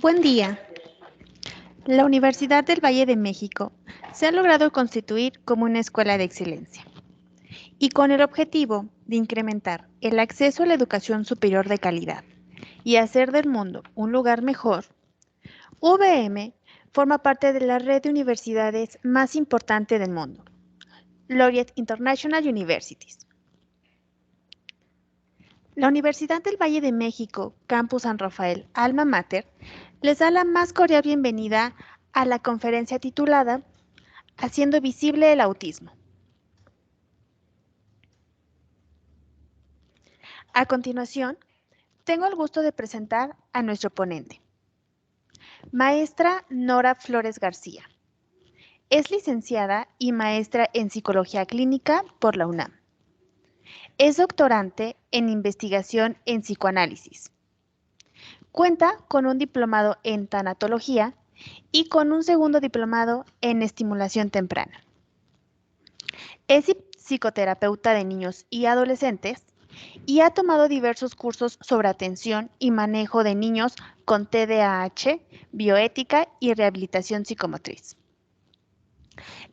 Buen día. La Universidad del Valle de México se ha logrado constituir como una escuela de excelencia y con el objetivo de incrementar el acceso a la educación superior de calidad y hacer del mundo un lugar mejor. UVM forma parte de la red de universidades más importante del mundo, Laureate International Universities. La Universidad del Valle de México, Campus San Rafael, Alma Mater, les da la más cordial bienvenida a la conferencia titulada Haciendo visible el autismo. A continuación, tengo el gusto de presentar a nuestro ponente, maestra Nora Flores García. Es licenciada y maestra en Psicología Clínica por la UNAM. Es doctorante en investigación en psicoanálisis. Cuenta con un diplomado en tanatología y con un segundo diplomado en estimulación temprana. Es psicoterapeuta de niños y adolescentes y ha tomado diversos cursos sobre atención y manejo de niños con TDAH, bioética y rehabilitación psicomotriz.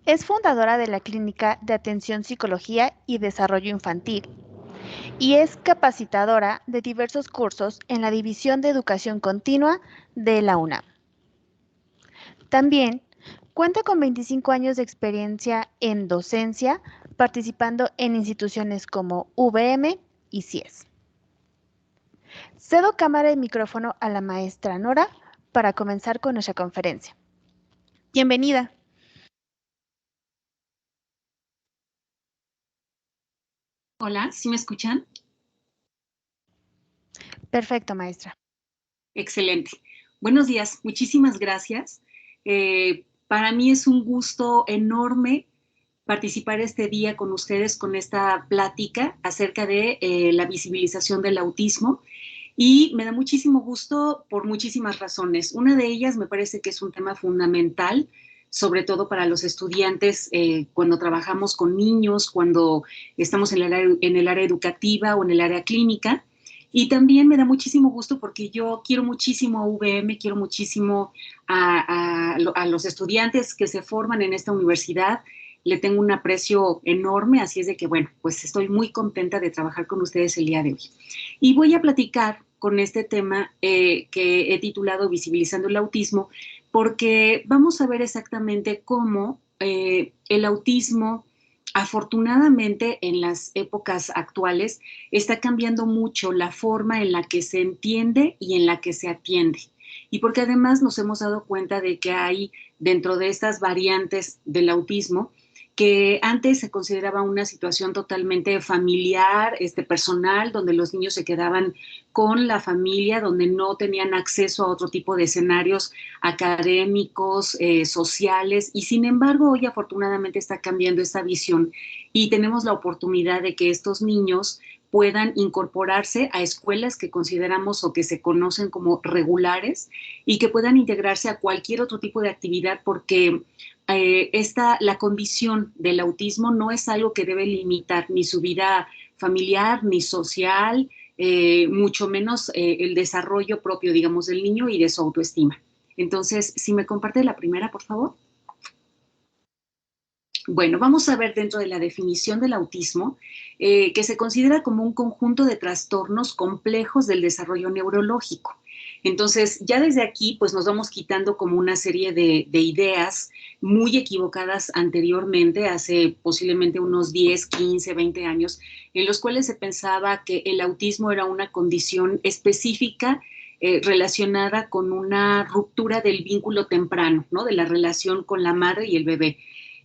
Es fundadora de la Clínica de Atención Psicología y Desarrollo Infantil y es capacitadora de diversos cursos en la División de Educación Continua de la UNAM. También cuenta con 25 años de experiencia en docencia, participando en instituciones como UVM y CIES. Cedo cámara y micrófono a la maestra Nora para comenzar con nuestra conferencia. Bienvenida. Hola, ¿sí me escuchan? Perfecto, maestra. Excelente. Buenos días, muchísimas gracias. Para mí es un gusto enorme participar este día con ustedes con esta plática acerca de la visibilización del autismo y me da muchísimo gusto por muchísimas razones. Una de ellas me parece que es un tema fundamental, sobre todo para los estudiantes cuando trabajamos con niños, cuando estamos en el área educativa o en el área clínica. Y también me da muchísimo gusto porque yo quiero muchísimo a UVM, quiero muchísimo a los estudiantes que se forman en esta universidad. Le tengo un aprecio enorme, así es de que, bueno, pues estoy muy contenta de trabajar con ustedes el día de hoy. Y voy a platicar con este tema que he titulado Visibilizando el Autismo, porque vamos a ver exactamente cómo el autismo, afortunadamente en las épocas actuales, está cambiando mucho la forma en la que se entiende y en la que se atiende. Y porque además nos hemos dado cuenta de que hay dentro de estas variantes del autismo que antes se consideraba una situación totalmente familiar, personal, donde los niños se quedaban con la familia, donde no tenían acceso a otro tipo de escenarios académicos, sociales, y sin embargo hoy afortunadamente está cambiando esta visión y tenemos la oportunidad de que estos niños puedan incorporarse a escuelas que consideramos o que se conocen como regulares y que puedan integrarse a cualquier otro tipo de actividad porque la condición del autismo no es algo que debe limitar ni su vida familiar ni social, mucho menos el desarrollo propio, digamos, del niño y de su autoestima. Entonces, si me comparte la primera, por favor. Bueno, vamos a ver dentro de la definición del autismo que se considera como un conjunto de trastornos complejos del desarrollo neurológico. Entonces, ya desde aquí, pues nos vamos quitando como una serie de ideas muy equivocadas anteriormente, hace posiblemente unos 10, 15, 20 años, en los cuales se pensaba que el autismo era una condición específica relacionada con una ruptura del vínculo temprano, ¿no? De la relación con la madre y el bebé.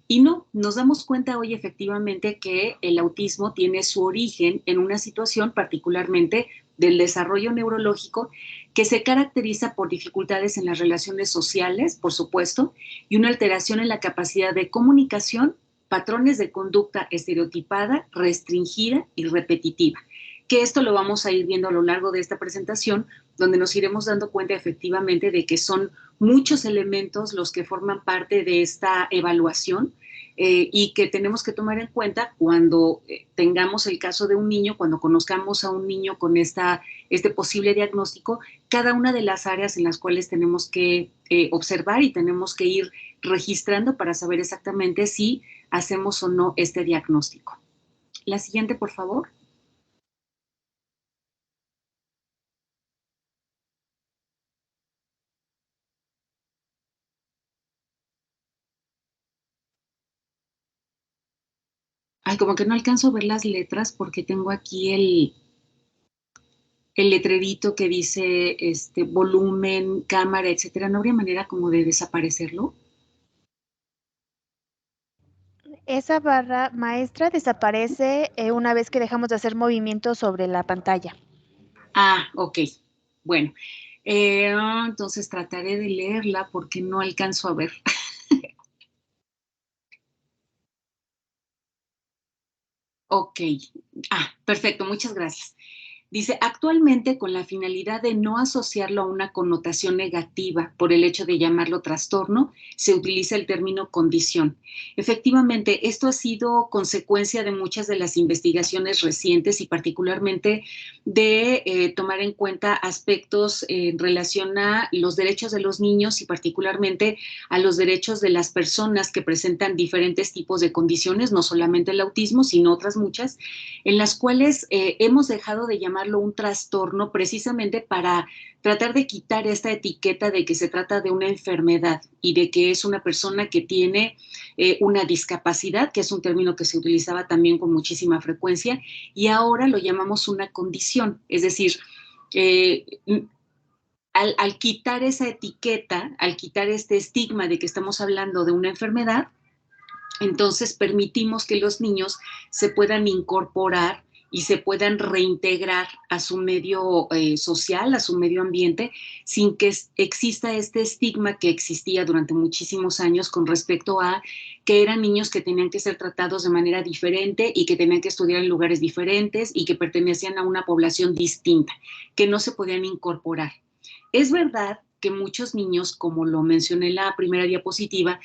Y no, nos damos cuenta hoy efectivamente que el autismo tiene su origen en una situación particularmente del desarrollo neurológico que se caracteriza por dificultades en las relaciones sociales, por supuesto, y una alteración en la capacidad de comunicación, patrones de conducta estereotipada, restringida y repetitiva. Que esto lo vamos a ir viendo a lo largo de esta presentación, donde nos iremos dando cuenta efectivamente de que son muchos elementos los que forman parte de esta evaluación, y que tenemos que tomar en cuenta cuando tengamos el caso de un niño, cuando conozcamos a un niño con este posible diagnóstico, cada una de las áreas en las cuales tenemos que observar y tenemos que ir registrando para saber exactamente si hacemos o no este diagnóstico. La siguiente, por favor. Ay, como que no alcanzo a ver las letras porque tengo aquí el letrerito que dice volumen, cámara, etcétera. ¿No habría manera como de desaparecerlo? Esa barra maestra desaparece una vez que dejamos de hacer movimientos sobre la pantalla. Ah, ok. Bueno, entonces trataré de leerla porque no alcanzo a ver. Ok. Perfecto, muchas gracias. Dice, actualmente con la finalidad de no asociarlo a una connotación negativa por el hecho de llamarlo trastorno, se utiliza el término condición. Efectivamente, esto ha sido consecuencia de muchas de las investigaciones recientes y particularmente de tomar en cuenta aspectos en relación a los derechos de los niños y particularmente a los derechos de las personas que presentan diferentes tipos de condiciones, no solamente el autismo, sino otras muchas, en las cuales hemos dejado de llamarlo un trastorno precisamente para tratar de quitar esta etiqueta de que se trata de una enfermedad y de que es una persona que tiene una discapacidad, que es un término que se utilizaba también con muchísima frecuencia, y ahora lo llamamos una condición, es decir, eh, al quitar esa etiqueta, al quitar este estigma de que estamos hablando de una enfermedad, entonces permitimos que los niños se puedan incorporar y se puedan reintegrar a su medio social, a su medio ambiente, sin que exista este estigma que existía durante muchísimos años con respecto a que eran niños que tenían que ser tratados de manera diferente y que tenían que estudiar en lugares diferentes y que pertenecían a una población distinta, que no se podían incorporar. Es verdad que muchos niños, como lo mencioné en la primera diapositiva,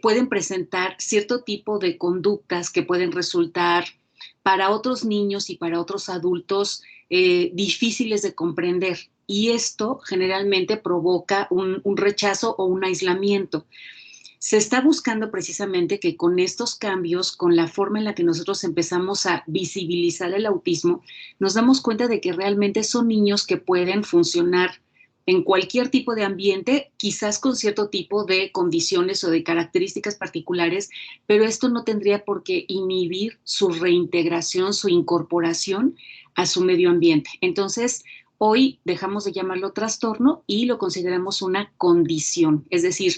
pueden presentar cierto tipo de conductas que pueden resultar para otros niños y para otros adultos difíciles de comprender. Y esto generalmente provoca un rechazo o un aislamiento. Se está buscando precisamente que con estos cambios, con la forma en la que nosotros empezamos a visibilizar el autismo, nos damos cuenta de que realmente son niños que pueden funcionar en cualquier tipo de ambiente, quizás con cierto tipo de condiciones o de características particulares, pero esto no tendría por qué inhibir su reintegración, su incorporación a su medio ambiente. Entonces, hoy dejamos de llamarlo trastorno y lo consideramos una condición, es decir,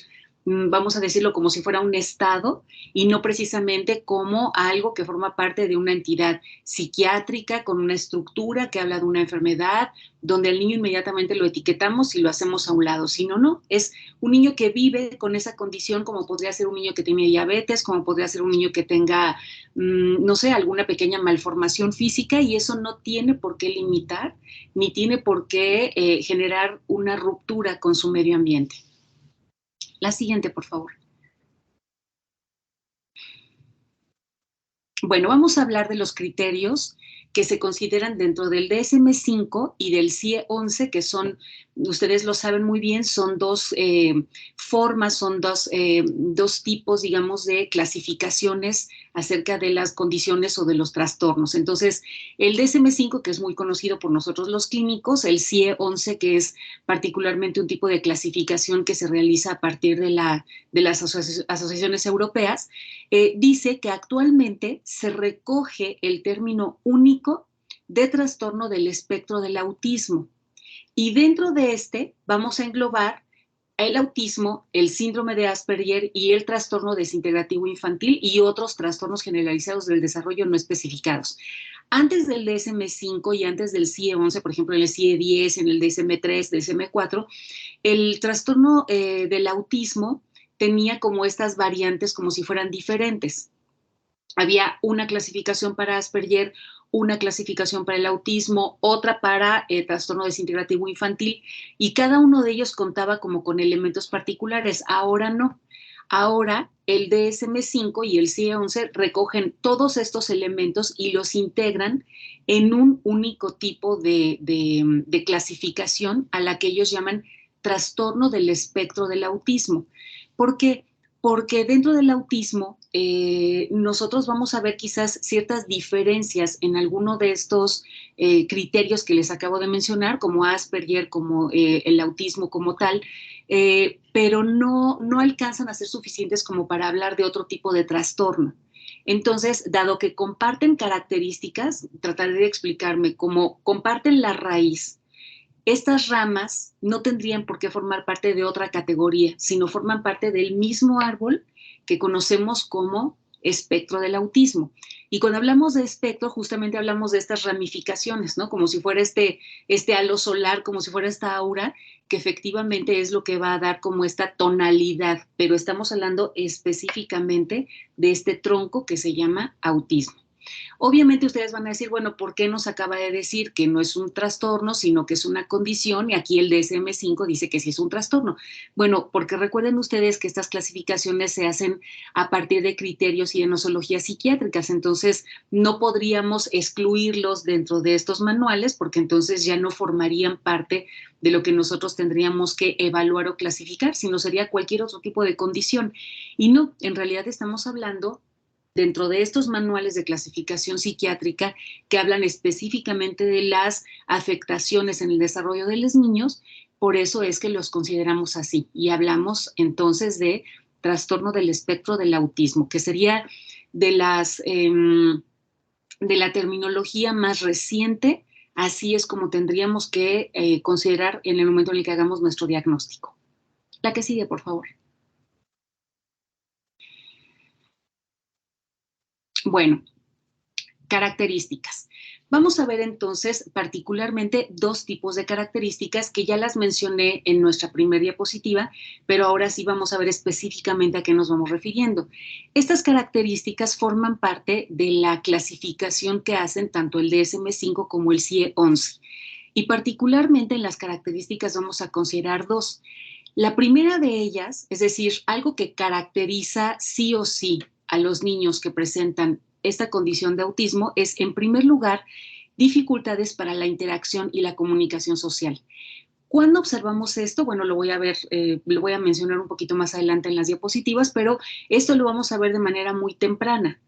vamos a decirlo como si fuera un estado y no precisamente como algo que forma parte de una entidad psiquiátrica con una estructura que habla de una enfermedad, donde al niño inmediatamente lo etiquetamos y lo hacemos a un lado, sino no, es un niño que vive con esa condición como podría ser un niño que tiene diabetes, como podría ser un niño que tenga, no sé, alguna pequeña malformación física y eso no tiene por qué limitar ni tiene por qué generar una ruptura con su medio ambiente. La siguiente, por favor. Bueno, vamos a hablar de los criterios que se consideran dentro del DSM-5 y del CIE-11, que son, ustedes lo saben muy bien, son dos formas, son dos tipos, digamos, de clasificaciones acerca de las condiciones o de los trastornos. Entonces, el DSM-5, que es muy conocido por nosotros los clínicos, el CIE-11, que es particularmente un tipo de clasificación que se realiza a partir de las asociaciones europeas, dice que actualmente se recoge el término único de trastorno del espectro del autismo. Y dentro de este vamos a englobar el autismo, el síndrome de Asperger y el trastorno desintegrativo infantil y otros trastornos generalizados del desarrollo no especificados. Antes del DSM-5 y antes del CIE-11, por ejemplo, en el CIE-10, en el DSM-3, DSM-4, el trastorno del autismo tenía como estas variantes como si fueran diferentes. Había una clasificación para Asperger, una clasificación para el autismo, otra para trastorno desintegrativo infantil, y cada uno de ellos contaba como con elementos particulares. Ahora no. Ahora el DSM-5 y el CIE-11 recogen todos estos elementos y los integran en un único tipo de clasificación a la que ellos llaman trastorno del espectro del autismo. ¿Por qué? Porque dentro del autismo nosotros vamos a ver quizás ciertas diferencias en alguno de estos criterios que les acabo de mencionar, como Asperger, como el autismo como tal, pero no alcanzan a ser suficientes como para hablar de otro tipo de trastorno. Entonces, dado que comparten características, trataré de explicarme, como comparten la raíz, estas ramas no tendrían por qué formar parte de otra categoría, sino forman parte del mismo árbol que conocemos como espectro del autismo. Y cuando hablamos de espectro, justamente hablamos de estas ramificaciones, ¿no? Como si fuera este halo solar, como si fuera esta aura, que efectivamente es lo que va a dar como esta tonalidad, pero estamos hablando específicamente de este tronco que se llama autismo. Obviamente ustedes van a decir, bueno, ¿por qué nos acaba de decir que no es un trastorno, sino que es una condición? Y aquí el DSM-5 dice que sí es un trastorno. Bueno, porque recuerden ustedes que estas clasificaciones se hacen a partir de criterios y de nosologías psiquiátricas, entonces no podríamos excluirlos dentro de estos manuales porque entonces ya no formarían parte de lo que nosotros tendríamos que evaluar o clasificar, sino sería cualquier otro tipo de condición. Y no, en realidad estamos hablando dentro de estos manuales de clasificación psiquiátrica que hablan específicamente de las afectaciones en el desarrollo de los niños, por eso es que los consideramos así. Y hablamos entonces de trastorno del espectro del autismo, que sería de la terminología más reciente, así es como tendríamos que considerar en el momento en el que hagamos nuestro diagnóstico. La que sigue, por favor. Bueno, características. Vamos a ver entonces particularmente dos tipos de características que ya las mencioné en nuestra primera diapositiva, pero ahora sí vamos a ver específicamente a qué nos vamos refiriendo. Estas características forman parte de la clasificación que hacen tanto el DSM-5 como el CIE-11. Y particularmente en las características vamos a considerar dos. La primera de ellas, es decir, algo que caracteriza sí o sí a los niños que presentan esta condición de autismo es, en primer lugar, dificultades para la interacción y la comunicación social. ¿Cuándo observamos esto? Bueno, lo voy a mencionar un poquito más adelante en las diapositivas, pero esto lo vamos a ver de manera muy temprana.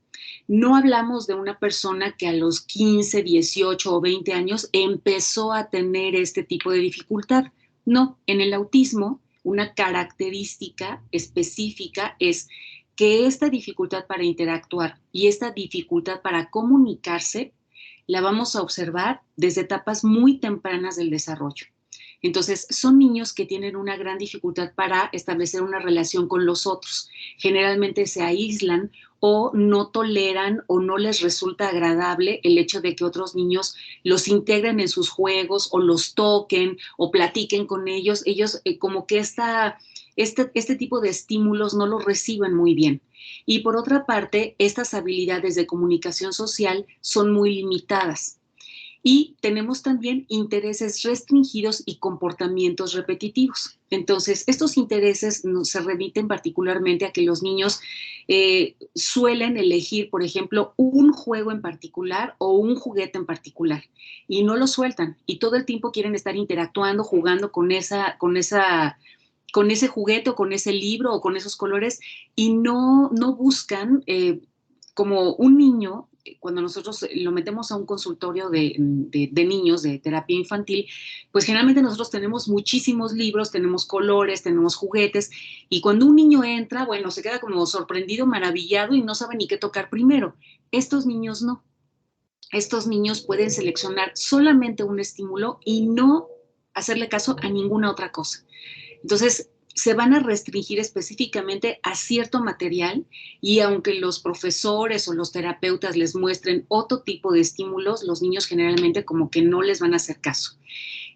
No hablamos de una persona que a los 15, 18 o 20 años empezó a tener este tipo de dificultad. No, en el autismo, una característica específica es que esta dificultad para interactuar y esta dificultad para comunicarse la vamos a observar desde etapas muy tempranas del desarrollo. Entonces, son niños que tienen una gran dificultad para establecer una relación con los otros. Generalmente se aíslan o no toleran o no les resulta agradable el hecho de que otros niños los integren en sus juegos o los toquen o platiquen con ellos. Ellos como que este tipo de estímulos no los reciben muy bien. Y por otra parte, estas habilidades de comunicación social son muy limitadas. Y tenemos también intereses restringidos y comportamientos repetitivos. Entonces, estos intereses se remiten particularmente a que los niños suelen elegir, por ejemplo, un juego en particular o un juguete en particular y no lo sueltan y todo el tiempo quieren estar interactuando, jugando con ese juguete o con ese libro o con esos colores y no buscan como un niño, cuando nosotros lo metemos a un consultorio de niños, de terapia infantil, pues generalmente nosotros tenemos muchísimos libros, tenemos colores, tenemos juguetes, y cuando un niño entra, bueno, se queda como sorprendido, maravillado y no sabe ni qué tocar primero. Estos niños no. Estos niños pueden seleccionar solamente un estímulo y no hacerle caso a ninguna otra cosa. Entonces, se van a restringir específicamente a cierto material y aunque los profesores o los terapeutas les muestren otro tipo de estímulos, los niños generalmente como que no les van a hacer caso.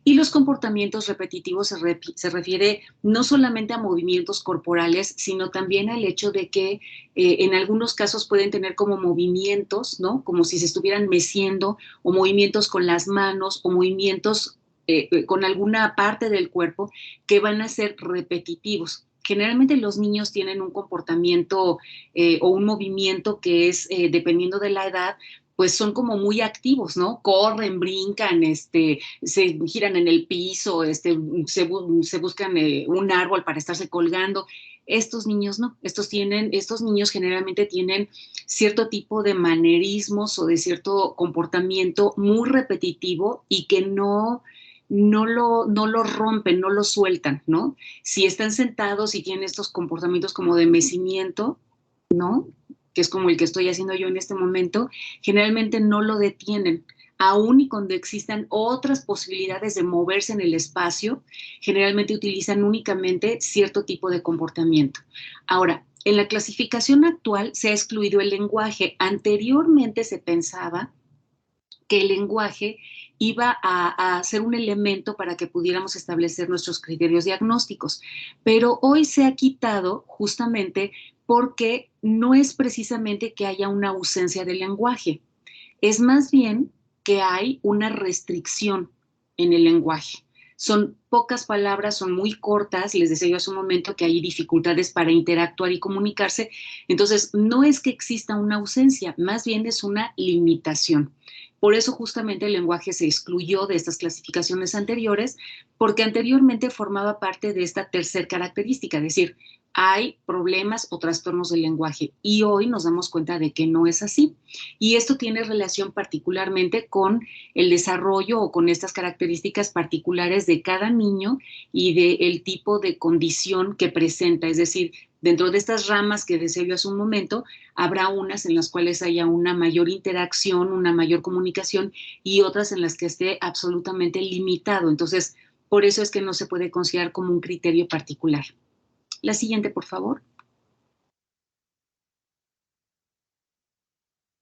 Y los comportamientos repetitivos se refiere no solamente a movimientos corporales, sino también al hecho de que en algunos casos pueden tener como movimientos, ¿no? Como si se estuvieran meciendo, o movimientos con las manos, o movimientos con alguna parte del cuerpo que van a ser repetitivos. generalmente los niños tienen un comportamiento o un movimiento que es, dependiendo de la edad, pues son como muy activos, ¿no? Corren, brincan, se giran en el piso, se buscan un árbol para estarse colgando. Estos niños no, estos niños generalmente tienen cierto tipo de manerismos o de cierto comportamiento muy repetitivo y que no lo rompen, no lo sueltan, ¿no? Si están sentados y tienen estos comportamientos como de mecimiento, ¿no? Que es como el que estoy haciendo yo en este momento, generalmente no lo detienen. Aún y cuando existan otras posibilidades de moverse en el espacio, generalmente utilizan únicamente cierto tipo de comportamiento. Ahora, en la clasificación actual se ha excluido el lenguaje. Anteriormente se pensaba que el lenguaje iba a ser un elemento para que pudiéramos establecer nuestros criterios diagnósticos, pero hoy se ha quitado justamente porque no es precisamente que haya una ausencia de lenguaje, es más bien que hay una restricción en el lenguaje. Son pocas palabras, son muy cortas, les decía yo hace un momento que hay dificultades para interactuar y comunicarse, entonces no es que exista una ausencia, más bien es una limitación. Por eso justamente el lenguaje se excluyó de estas clasificaciones anteriores, porque anteriormente formaba parte de esta tercera característica, es decir, hay problemas o trastornos del lenguaje y hoy nos damos cuenta de que no es así. Y esto tiene relación particularmente con el desarrollo o con estas características particulares de cada niño y del tipo de condición que presenta. Es decir, dentro de estas ramas que decía yo hace un momento, habrá unas en las cuales haya una mayor interacción, una mayor comunicación y otras en las que esté absolutamente limitado. Entonces, por eso es que no se puede considerar como un criterio particular. La siguiente, por favor.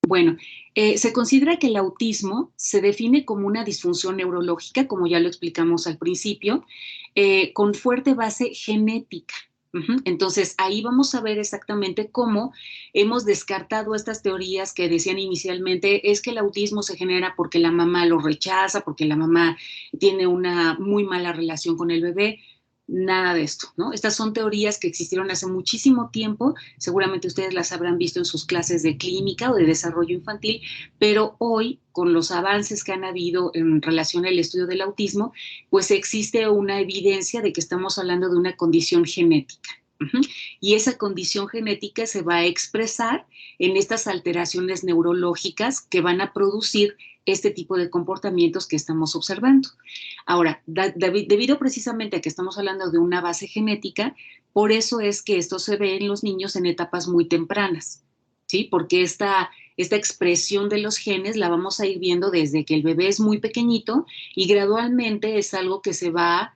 Bueno, se considera que el autismo se define como una disfunción neurológica, como ya lo explicamos al principio, con fuerte base genética. Entonces, ahí vamos a ver exactamente cómo hemos descartado estas teorías que decían inicialmente es que el autismo se genera porque la mamá lo rechaza, porque la mamá tiene una muy mala relación con el bebé. Nada de esto, ¿no? Estas son teorías que existieron hace muchísimo tiempo, seguramente ustedes las habrán visto en sus clases de clínica o de desarrollo infantil, pero hoy, con los avances que han habido en relación al estudio del autismo, pues existe una evidencia de que estamos hablando de una condición genética. Y esa condición genética se va a expresar en estas alteraciones neurológicas que van a producir este tipo de comportamientos que estamos observando. Ahora, debido precisamente a que estamos hablando de una base genética, por eso es que esto se ve en los niños en etapas muy tempranas, ¿sí? Porque esta expresión de los genes la vamos a ir viendo desde que el bebé es muy pequeñito y gradualmente es algo que va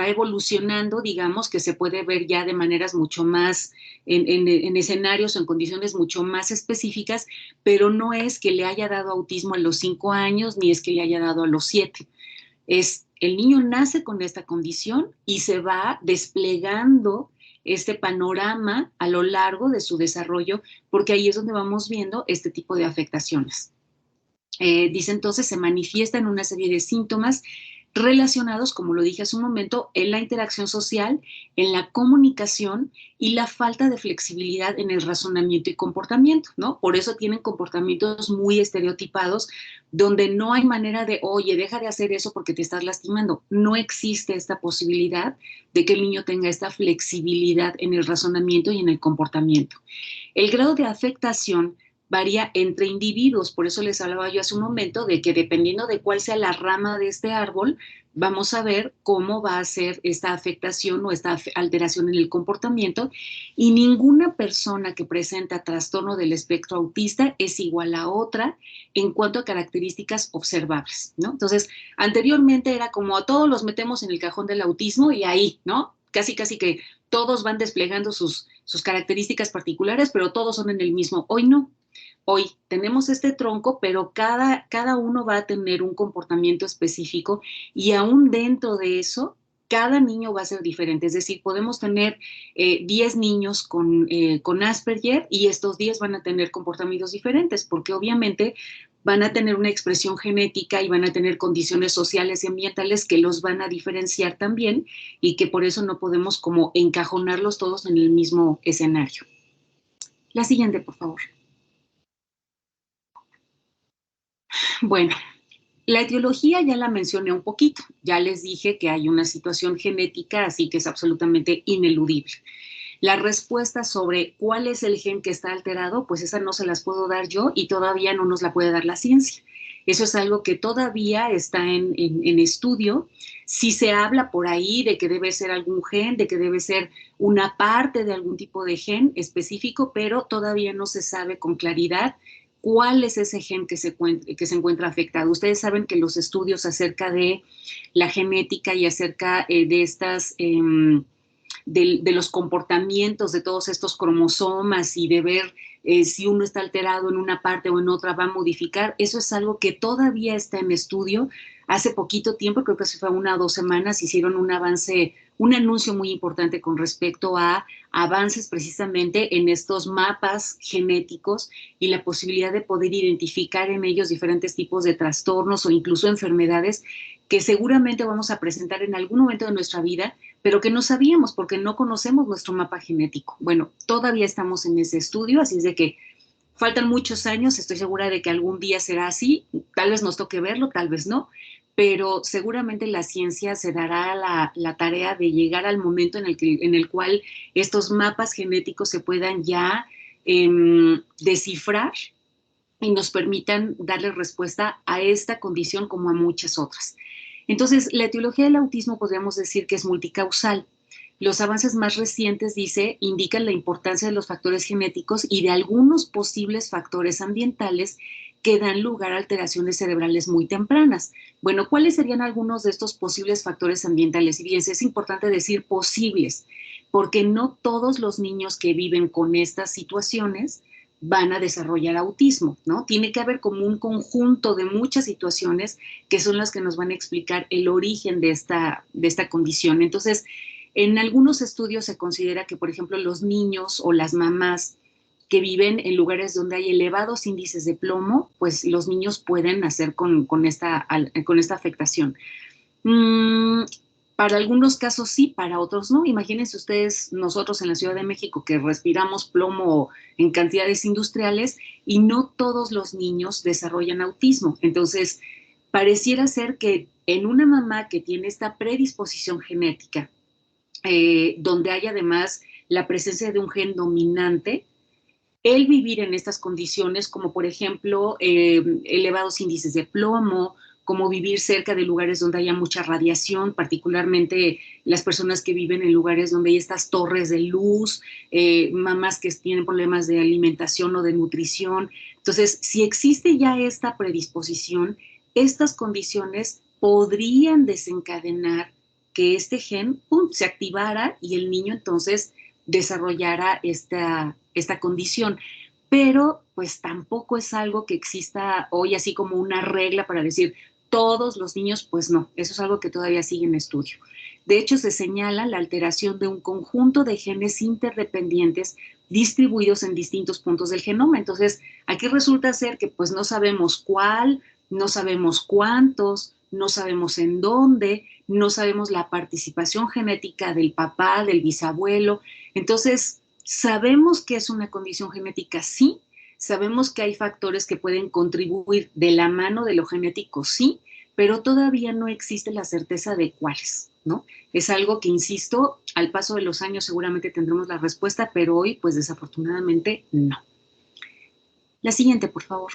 evolucionando, digamos, que se puede ver ya de maneras mucho más, en escenarios o en condiciones mucho más específicas, pero no es que le haya dado autismo a los 5 años, ni es que le haya dado a los 7. El niño nace con esta condición y se va desplegando este panorama a lo largo de su desarrollo, porque ahí es donde vamos viendo este tipo de afectaciones. Dice entonces, se manifiesta en una serie de síntomas relacionados, como lo dije hace un momento, en la interacción social, en la comunicación y la falta de flexibilidad en el razonamiento y comportamiento, ¿no? Por eso tienen comportamientos muy estereotipados, donde no hay manera de, oye, deja de hacer eso porque te estás lastimando. No existe esta posibilidad de que el niño tenga esta flexibilidad en el razonamiento y en el comportamiento. El grado de afectación varía entre individuos, por eso les hablaba yo hace un momento de que dependiendo de cuál sea la rama de este árbol, vamos a ver cómo va a ser esta afectación o esta alteración en el comportamiento y ninguna persona que presenta trastorno del espectro autista es igual a otra en cuanto a características observables, ¿no? Entonces, anteriormente era como a todos los metemos en el cajón del autismo y ahí, ¿no? Casi que todos van desplegando sus características particulares, pero todos son en el mismo. Hoy no. Hoy tenemos este tronco, pero cada uno va a tener un comportamiento específico y aún dentro de eso, cada niño va a ser diferente. Es decir, podemos tener 10 niños con Asperger y estos 10 van a tener comportamientos diferentes, porque obviamente van a tener una expresión genética y van a tener condiciones sociales y ambientales que los van a diferenciar también y que por eso no podemos como encajonarlos todos en el mismo escenario. La siguiente, por favor. Bueno, la etiología ya la mencioné un poquito. Ya les dije que hay una situación genética, así que es absolutamente ineludible. La respuesta sobre cuál es el gen que está alterado, pues esa no se las puedo dar yo y todavía no nos la puede dar la ciencia. Eso es algo que todavía está en estudio. Si se habla por ahí de que debe ser algún gen, de que debe ser una parte de algún tipo de gen específico, pero todavía no se sabe con claridad cuál es ese gen que se encuentra afectado. Ustedes saben que los estudios acerca de la genética y acerca de estas... de los comportamientos de todos estos cromosomas y de ver si uno está alterado en una parte o en otra va a modificar, eso es algo que todavía está en estudio. Hace poquito tiempo, creo que fue 1 o 2 semanas, hicieron un avance, un anuncio muy importante con respecto a avances precisamente en estos mapas genéticos y la posibilidad de poder identificar en ellos diferentes tipos de trastornos o incluso enfermedades que seguramente vamos a presentar en algún momento de nuestra vida, pero que no sabíamos porque no conocemos nuestro mapa genético. Bueno, todavía estamos en ese estudio, así es de que faltan muchos años, estoy segura de que algún día será así, tal vez nos toque verlo, tal vez no, pero seguramente la ciencia se dará la tarea de llegar al momento en el cual estos mapas genéticos se puedan ya descifrar y nos permitan darle respuesta a esta condición como a muchas otras. Entonces, la etiología del autismo podríamos decir que es multicausal. Los avances más recientes, dice, indican la importancia de los factores genéticos y de algunos posibles factores ambientales que dan lugar a alteraciones cerebrales muy tempranas. Bueno, ¿cuáles serían algunos de estos posibles factores ambientales? Y fíjense, es importante decir posibles, porque no todos los niños que viven con estas situaciones van a desarrollar autismo, ¿no? Tiene que haber como un conjunto de muchas situaciones que son las que nos van a explicar el origen de esta condición. Entonces, en algunos estudios se considera que, por ejemplo, los niños o las mamás que viven en lugares donde hay elevados índices de plomo, pues los niños pueden nacer con esta afectación. Para algunos casos sí, para otros no. Imagínense ustedes, nosotros en la Ciudad de México, que respiramos plomo en cantidades industriales y no todos los niños desarrollan autismo. Entonces, pareciera ser que en una mamá que tiene esta predisposición genética, donde hay además la presencia de un gen dominante, el vivir en estas condiciones, como por ejemplo elevados índices de plomo, como vivir cerca de lugares donde haya mucha radiación, particularmente las personas que viven en lugares donde hay estas torres de luz, mamás que tienen problemas de alimentación o de nutrición. Entonces, si existe ya esta predisposición, estas condiciones podrían desencadenar que este gen se activara y el niño entonces desarrollara esta condición. Pero pues tampoco es algo que exista hoy así como una regla para decir todos los niños, pues no, eso es algo que todavía sigue en estudio. De hecho, se señala la alteración de un conjunto de genes interdependientes distribuidos en distintos puntos del genoma. Entonces, aquí resulta ser que pues no sabemos cuál, no sabemos cuántos, no sabemos en dónde, no sabemos la participación genética del papá, del bisabuelo. Entonces, sabemos que es una condición genética, sí, sabemos que hay factores que pueden contribuir de la mano de lo genético, sí, pero todavía no existe la certeza de cuáles, ¿no? Es algo que, insisto, al paso de los años seguramente tendremos la respuesta, pero hoy, pues desafortunadamente, no. La siguiente, por favor.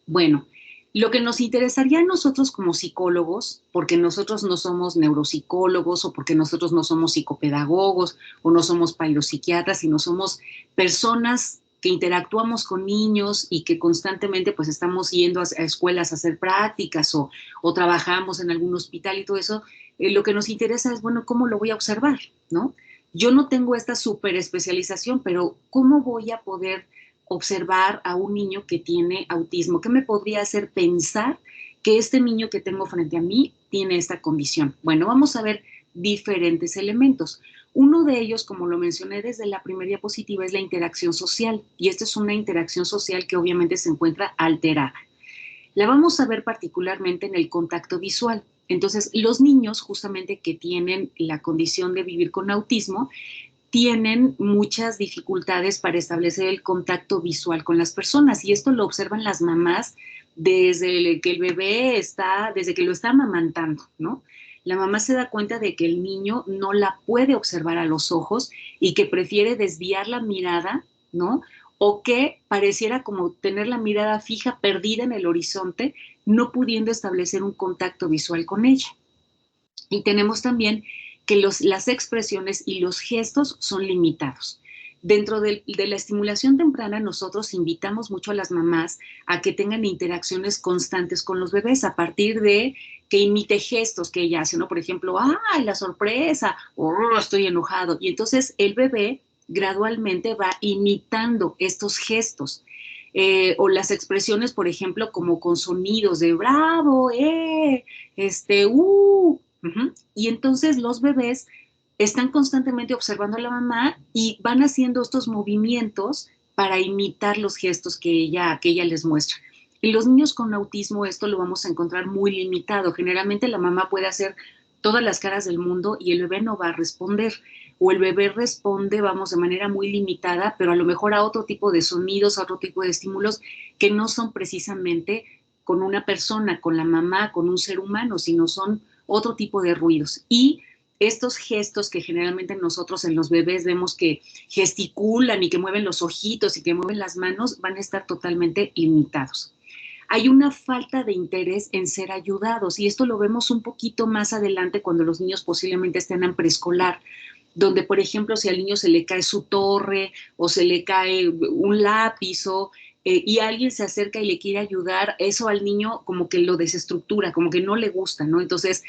Bueno, lo que nos interesaría a nosotros como psicólogos, porque nosotros no somos neuropsicólogos o porque nosotros no somos psicopedagogos o no somos psiquiatras, sino somos personas que interactuamos con niños y que constantemente pues estamos yendo a escuelas a hacer prácticas o trabajamos en algún hospital y todo eso, lo que nos interesa es, bueno, ¿cómo lo voy a observar? ¿No? Yo no tengo esta súper especialización, pero ¿cómo voy a poder observar a un niño que tiene autismo? ¿Qué me podría hacer pensar que este niño que tengo frente a mí tiene esta condición? Bueno, vamos a ver diferentes elementos. Uno de ellos, como lo mencioné desde la primera diapositiva, es la interacción social, y esta es una interacción social que obviamente se encuentra alterada. La vamos a ver particularmente en el contacto visual. Entonces, los niños justamente que tienen la condición de vivir con autismo, tienen muchas dificultades para establecer el contacto visual con las personas, y esto lo observan las mamás desde que el bebé está, desde que lo está amamantando, ¿no? La mamá se da cuenta de que el niño no la puede observar a los ojos y que prefiere desviar la mirada, ¿no? O que pareciera como tener la mirada fija, perdida en el horizonte, no pudiendo establecer un contacto visual con ella. Y tenemos también que las expresiones y los gestos son limitados. Dentro de la estimulación temprana, nosotros invitamos mucho a las mamás a que tengan interacciones constantes con los bebés a partir de que imite gestos que ella hace, ¿no? Por ejemplo, ¡ay, la sorpresa! ¡Oh, estoy enojado! Y entonces el bebé gradualmente va imitando estos gestos. O las expresiones, por ejemplo, como con sonidos de bravo, y entonces los bebés están constantemente observando a la mamá y van haciendo estos movimientos para imitar los gestos que ella les muestra. Y los niños con autismo esto lo vamos a encontrar muy limitado. Generalmente la mamá puede hacer todas las caras del mundo y el bebé no va a responder. O el bebé responde, vamos, de manera muy limitada, pero a lo mejor a otro tipo de sonidos, a otro tipo de estímulos que no son precisamente con una persona, con la mamá, con un ser humano, sino son otro tipo de ruidos. Y estos gestos que generalmente nosotros en los bebés vemos que gesticulan y que mueven los ojitos y que mueven las manos, van a estar totalmente limitados. Hay una falta de interés en ser ayudados, y esto lo vemos un poquito más adelante cuando los niños posiblemente estén en preescolar, donde, por ejemplo, si al niño se le cae su torre o se le cae un lápiz y alguien se acerca y le quiere ayudar, eso al niño como que lo desestructura, como que no le gusta, ¿no? Entonces,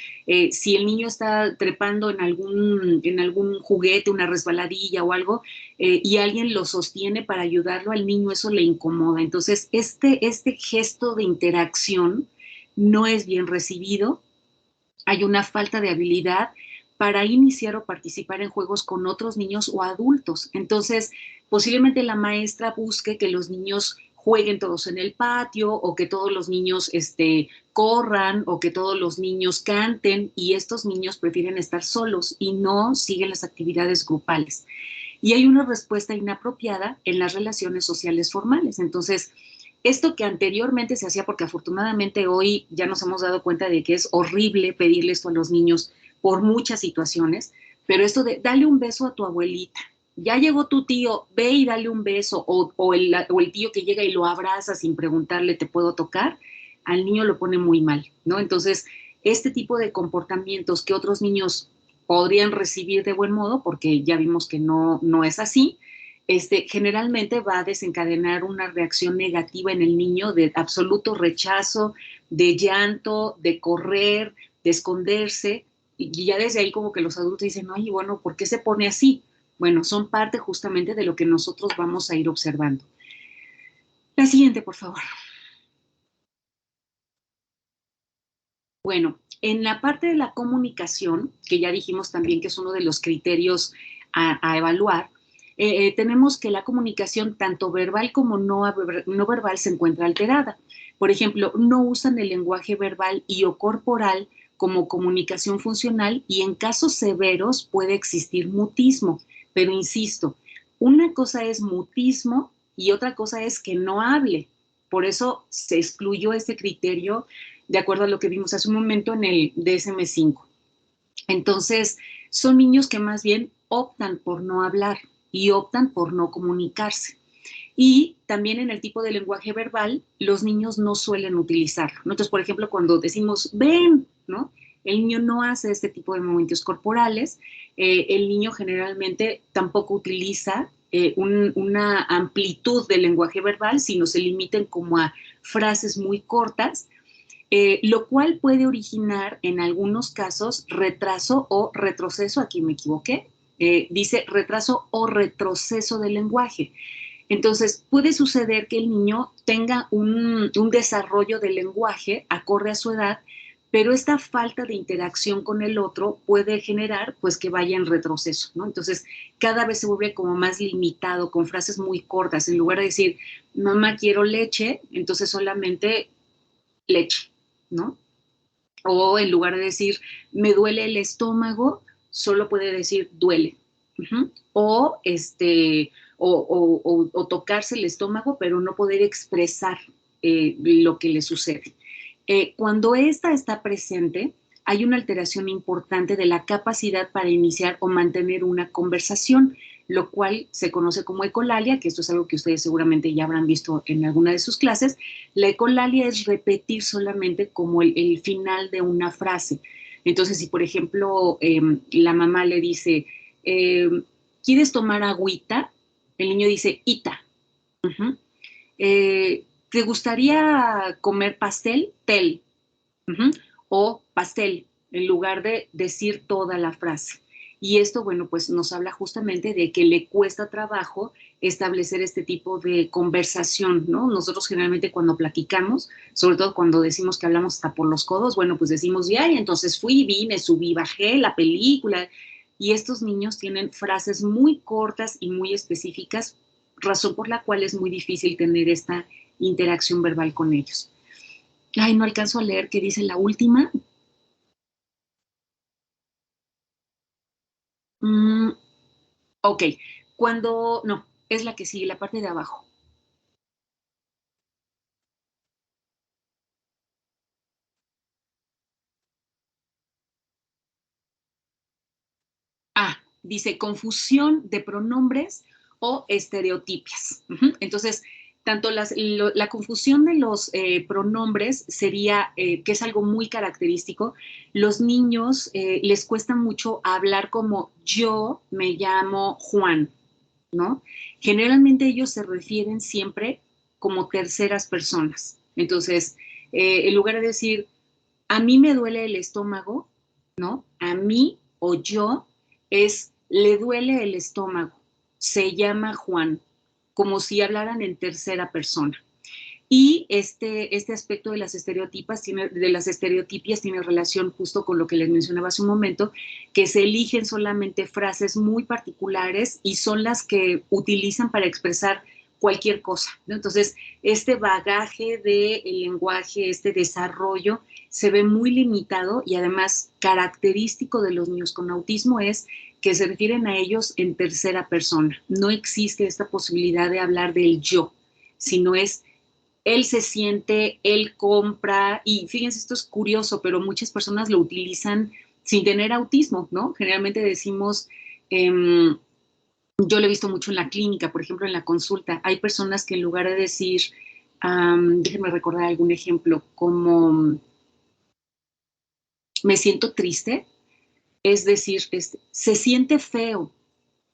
si el niño está trepando en algún juguete, una resbaladilla o algo, y alguien lo sostiene para ayudarlo, al niño eso le incomoda. Entonces, este gesto de interacción no es bien recibido. Hay una falta de habilidad para iniciar o participar en juegos con otros niños o adultos. Entonces, posiblemente la maestra busque que los niños jueguen todos en el patio, o que todos los niños corran, o que todos los niños canten, y estos niños prefieren estar solos y no siguen las actividades grupales. Y hay una respuesta inapropiada en las relaciones sociales formales. Entonces, esto que anteriormente se hacía, porque afortunadamente hoy ya nos hemos dado cuenta de que es horrible pedirle esto a los niños por muchas situaciones, pero esto de dale un beso a tu abuelita, ya llegó tu tío, ve y dale un beso, o el tío que llega y lo abraza sin preguntarle, ¿te puedo tocar? Al niño lo pone muy mal, ¿no? Entonces, este tipo de comportamientos que otros niños podrían recibir de buen modo, porque ya vimos que no es así, generalmente va a desencadenar una reacción negativa en el niño de absoluto rechazo, de llanto, de correr, de esconderse, y ya desde ahí como que los adultos dicen, ay, bueno, ¿por qué se pone así? Bueno, son parte justamente de lo que nosotros vamos a ir observando. La siguiente, por favor. Bueno, en la parte de la comunicación, que ya dijimos también que es uno de los criterios a evaluar, tenemos que la comunicación tanto verbal como no verbal se encuentra alterada. Por ejemplo, no usan el lenguaje verbal y o corporal como comunicación funcional, y en casos severos puede existir mutismo. Pero insisto, una cosa es mutismo y otra cosa es que no hable. Por eso se excluyó este criterio de acuerdo a lo que vimos hace un momento en el DSM-5. Entonces, son niños que más bien optan por no hablar y optan por no comunicarse. Y también en el tipo de lenguaje verbal, los niños no suelen utilizarlo, ¿no? Entonces, por ejemplo, cuando decimos ven, ¿no? El niño no hace este tipo de movimientos corporales. El niño generalmente tampoco utiliza una amplitud del lenguaje verbal, sino se limiten como a frases muy cortas, lo cual puede originar en algunos casos retraso o retroceso. Aquí me equivoqué, dice retraso o retroceso del lenguaje. Entonces, puede suceder que el niño tenga un desarrollo del lenguaje acorde a su edad, pero esta falta de interacción con el otro puede generar pues que vaya en retroceso, ¿no? Entonces cada vez se vuelve como más limitado con frases muy cortas, en lugar de decir mamá quiero leche, entonces solamente leche, ¿no? O en lugar de decir me duele el estómago, solo puede decir duele. O, o tocarse el estómago, pero no poder expresar lo que le sucede. Cuando esta está presente, hay una alteración importante de la capacidad para iniciar o mantener una conversación, lo cual se conoce como ecolalia, que esto es algo que ustedes seguramente ya habrán visto en alguna de sus clases. La ecolalia es repetir solamente como el final de una frase. Entonces, si por ejemplo la mamá le dice, ¿quieres tomar agüita? El niño dice, ita. ¿Te gustaría comer pastel? Tel. O pastel, en lugar de decir toda la frase. Y esto, bueno, pues nos habla justamente de que le cuesta trabajo establecer este tipo de conversación, ¿no? Nosotros generalmente cuando platicamos, sobre todo cuando decimos que hablamos hasta por los codos, bueno, pues decimos, ya, y entonces fui, vine, subí, bajé, la película. Y estos niños tienen frases muy cortas y muy específicas, razón por la cual es muy difícil tener esta interacción verbal con ellos. Ay, no alcanzo a leer qué dice la última. Mm, ok, cuando, no, es la que sigue, la parte de abajo. Ah, dice confusión de pronombres o estereotipias. Entonces, tanto la confusión de los pronombres sería, que es algo muy característico, los niños les cuesta mucho hablar como yo me llamo Juan, ¿no? Generalmente ellos se refieren siempre como terceras personas. Entonces, en lugar de decir, a mí me duele el estómago, ¿no? A mí o yo es, le duele el estómago, se llama Juan, como si hablaran en tercera persona. Y este aspecto de las estereotipias tiene relación justo con lo que les mencionaba hace un momento, que se eligen solamente frases muy particulares y son las que utilizan para expresar cualquier cosa, ¿no? Entonces, este bagaje del lenguaje, este desarrollo, se ve muy limitado y además característico de los niños con autismo es que se refieren a ellos en tercera persona. No existe esta posibilidad de hablar del yo, sino es él se siente, él compra, y fíjense, esto es curioso, pero muchas personas lo utilizan sin tener autismo, ¿no? Generalmente decimos, yo lo he visto mucho en la clínica, por ejemplo, en la consulta, hay personas que en lugar de decir, déjenme recordar algún ejemplo, como me siento triste, es decir, se siente feo,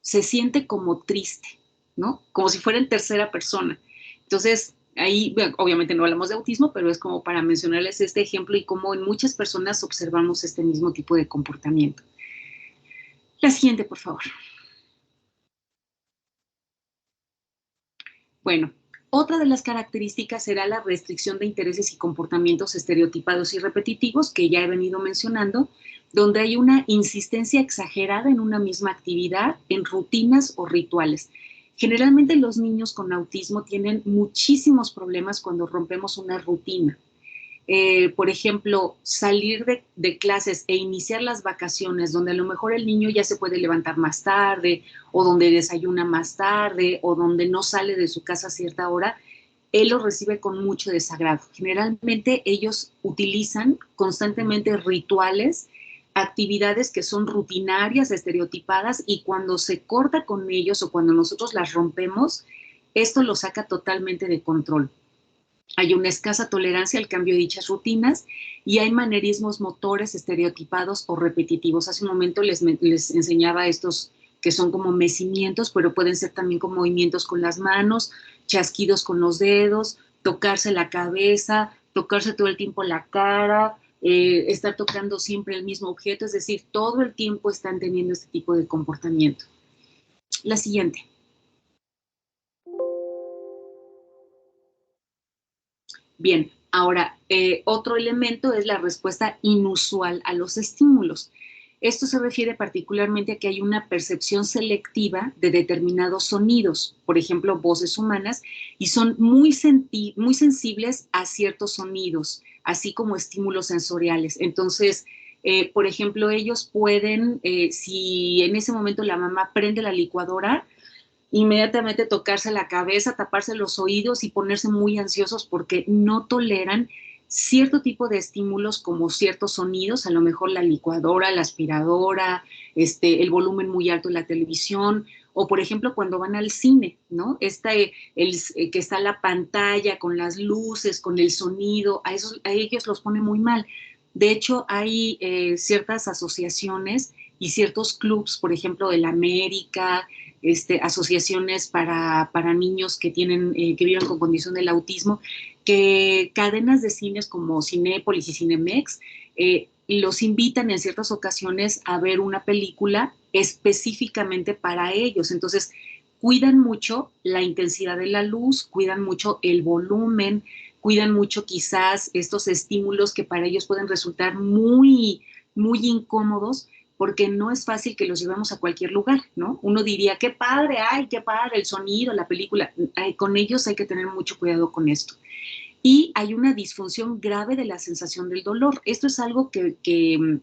se siente como triste, ¿no? Como si fuera en tercera persona. Entonces, ahí, bueno, obviamente no hablamos de autismo, pero es como para mencionarles este ejemplo y cómo en muchas personas observamos este mismo tipo de comportamiento. La siguiente, por favor. Bueno, otra de las características será la restricción de intereses y comportamientos estereotipados y repetitivos que ya he venido mencionando, donde hay una insistencia exagerada en una misma actividad, en rutinas o rituales. Generalmente los niños con autismo tienen muchísimos problemas cuando rompemos una rutina. Por ejemplo, salir de clases e iniciar las vacaciones, donde a lo mejor el niño ya se puede levantar más tarde, o donde desayuna más tarde, o donde no sale de su casa a cierta hora, él lo recibe con mucho desagrado. Generalmente ellos utilizan constantemente rituales, actividades que son rutinarias, estereotipadas, y cuando se corta con ellos o cuando nosotros las rompemos, esto lo saca totalmente de control. Hay una escasa tolerancia al cambio de dichas rutinas y hay manerismos motores estereotipados o repetitivos. Hace un momento les enseñaba estos que son como mecimientos, pero pueden ser también con movimientos con las manos, chasquidos con los dedos, tocarse la cabeza, tocarse todo el tiempo la cara, estar tocando siempre el mismo objeto, es decir, todo el tiempo están teniendo este tipo de comportamiento. La siguiente. Bien, Ahora, otro elemento es la respuesta inusual a los estímulos. Esto se refiere particularmente a que hay una percepción selectiva de determinados sonidos, por ejemplo, voces humanas, y son muy sensibles a ciertos sonidos, así como estímulos sensoriales. Entonces, por ejemplo, ellos pueden, si en ese momento la mamá prende la licuadora, inmediatamente tocarse la cabeza, taparse los oídos y ponerse muy ansiosos porque no toleran cierto tipo de estímulos como ciertos sonidos, a lo mejor la licuadora, la aspiradora, el volumen muy alto de la televisión, o por ejemplo cuando van al cine, ¿no? Que está la pantalla con las luces, con el sonido, a ellos los pone muy mal. De hecho, hay ciertas asociaciones y ciertos clubs, por ejemplo, de la América, asociaciones para niños que que viven con condición del autismo, que cadenas de cines como Cinépolis y Cinemex los invitan en ciertas ocasiones a ver una película específicamente para ellos. Entonces, cuidan mucho la intensidad de la luz, cuidan mucho el volumen, cuidan mucho quizás estos estímulos que para ellos pueden resultar muy incómodos, porque no es fácil que los llevemos a cualquier lugar, ¿no? Uno diría, qué padre, ay, qué padre, el sonido, la película. Con ellos hay que tener mucho cuidado con esto. Y hay una disfunción grave de la sensación del dolor. Esto es algo que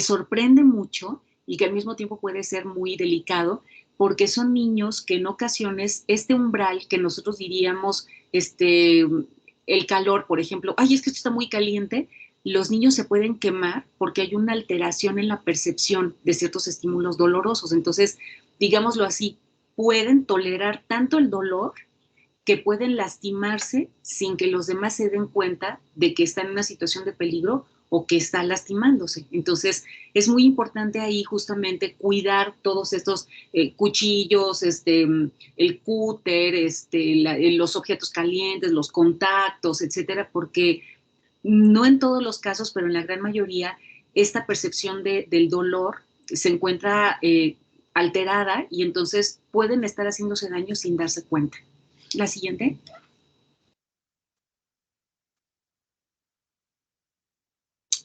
sorprende mucho y que al mismo tiempo puede ser muy delicado, porque son niños que en ocasiones este umbral que nosotros diríamos, el calor, por ejemplo, ay, es que esto está muy caliente, los niños se pueden quemar porque hay una alteración en la percepción de ciertos estímulos dolorosos. Entonces, digámoslo así, pueden tolerar tanto el dolor que pueden lastimarse sin que los demás se den cuenta de que está en una situación de peligro o que está lastimándose. Entonces, es muy importante ahí justamente cuidar todos estos cuchillos, el cúter, los objetos calientes, los contactos, etcétera, porque no en todos los casos, pero en la gran mayoría, esta percepción del dolor se encuentra alterada y entonces pueden estar haciéndose daño sin darse cuenta. La siguiente.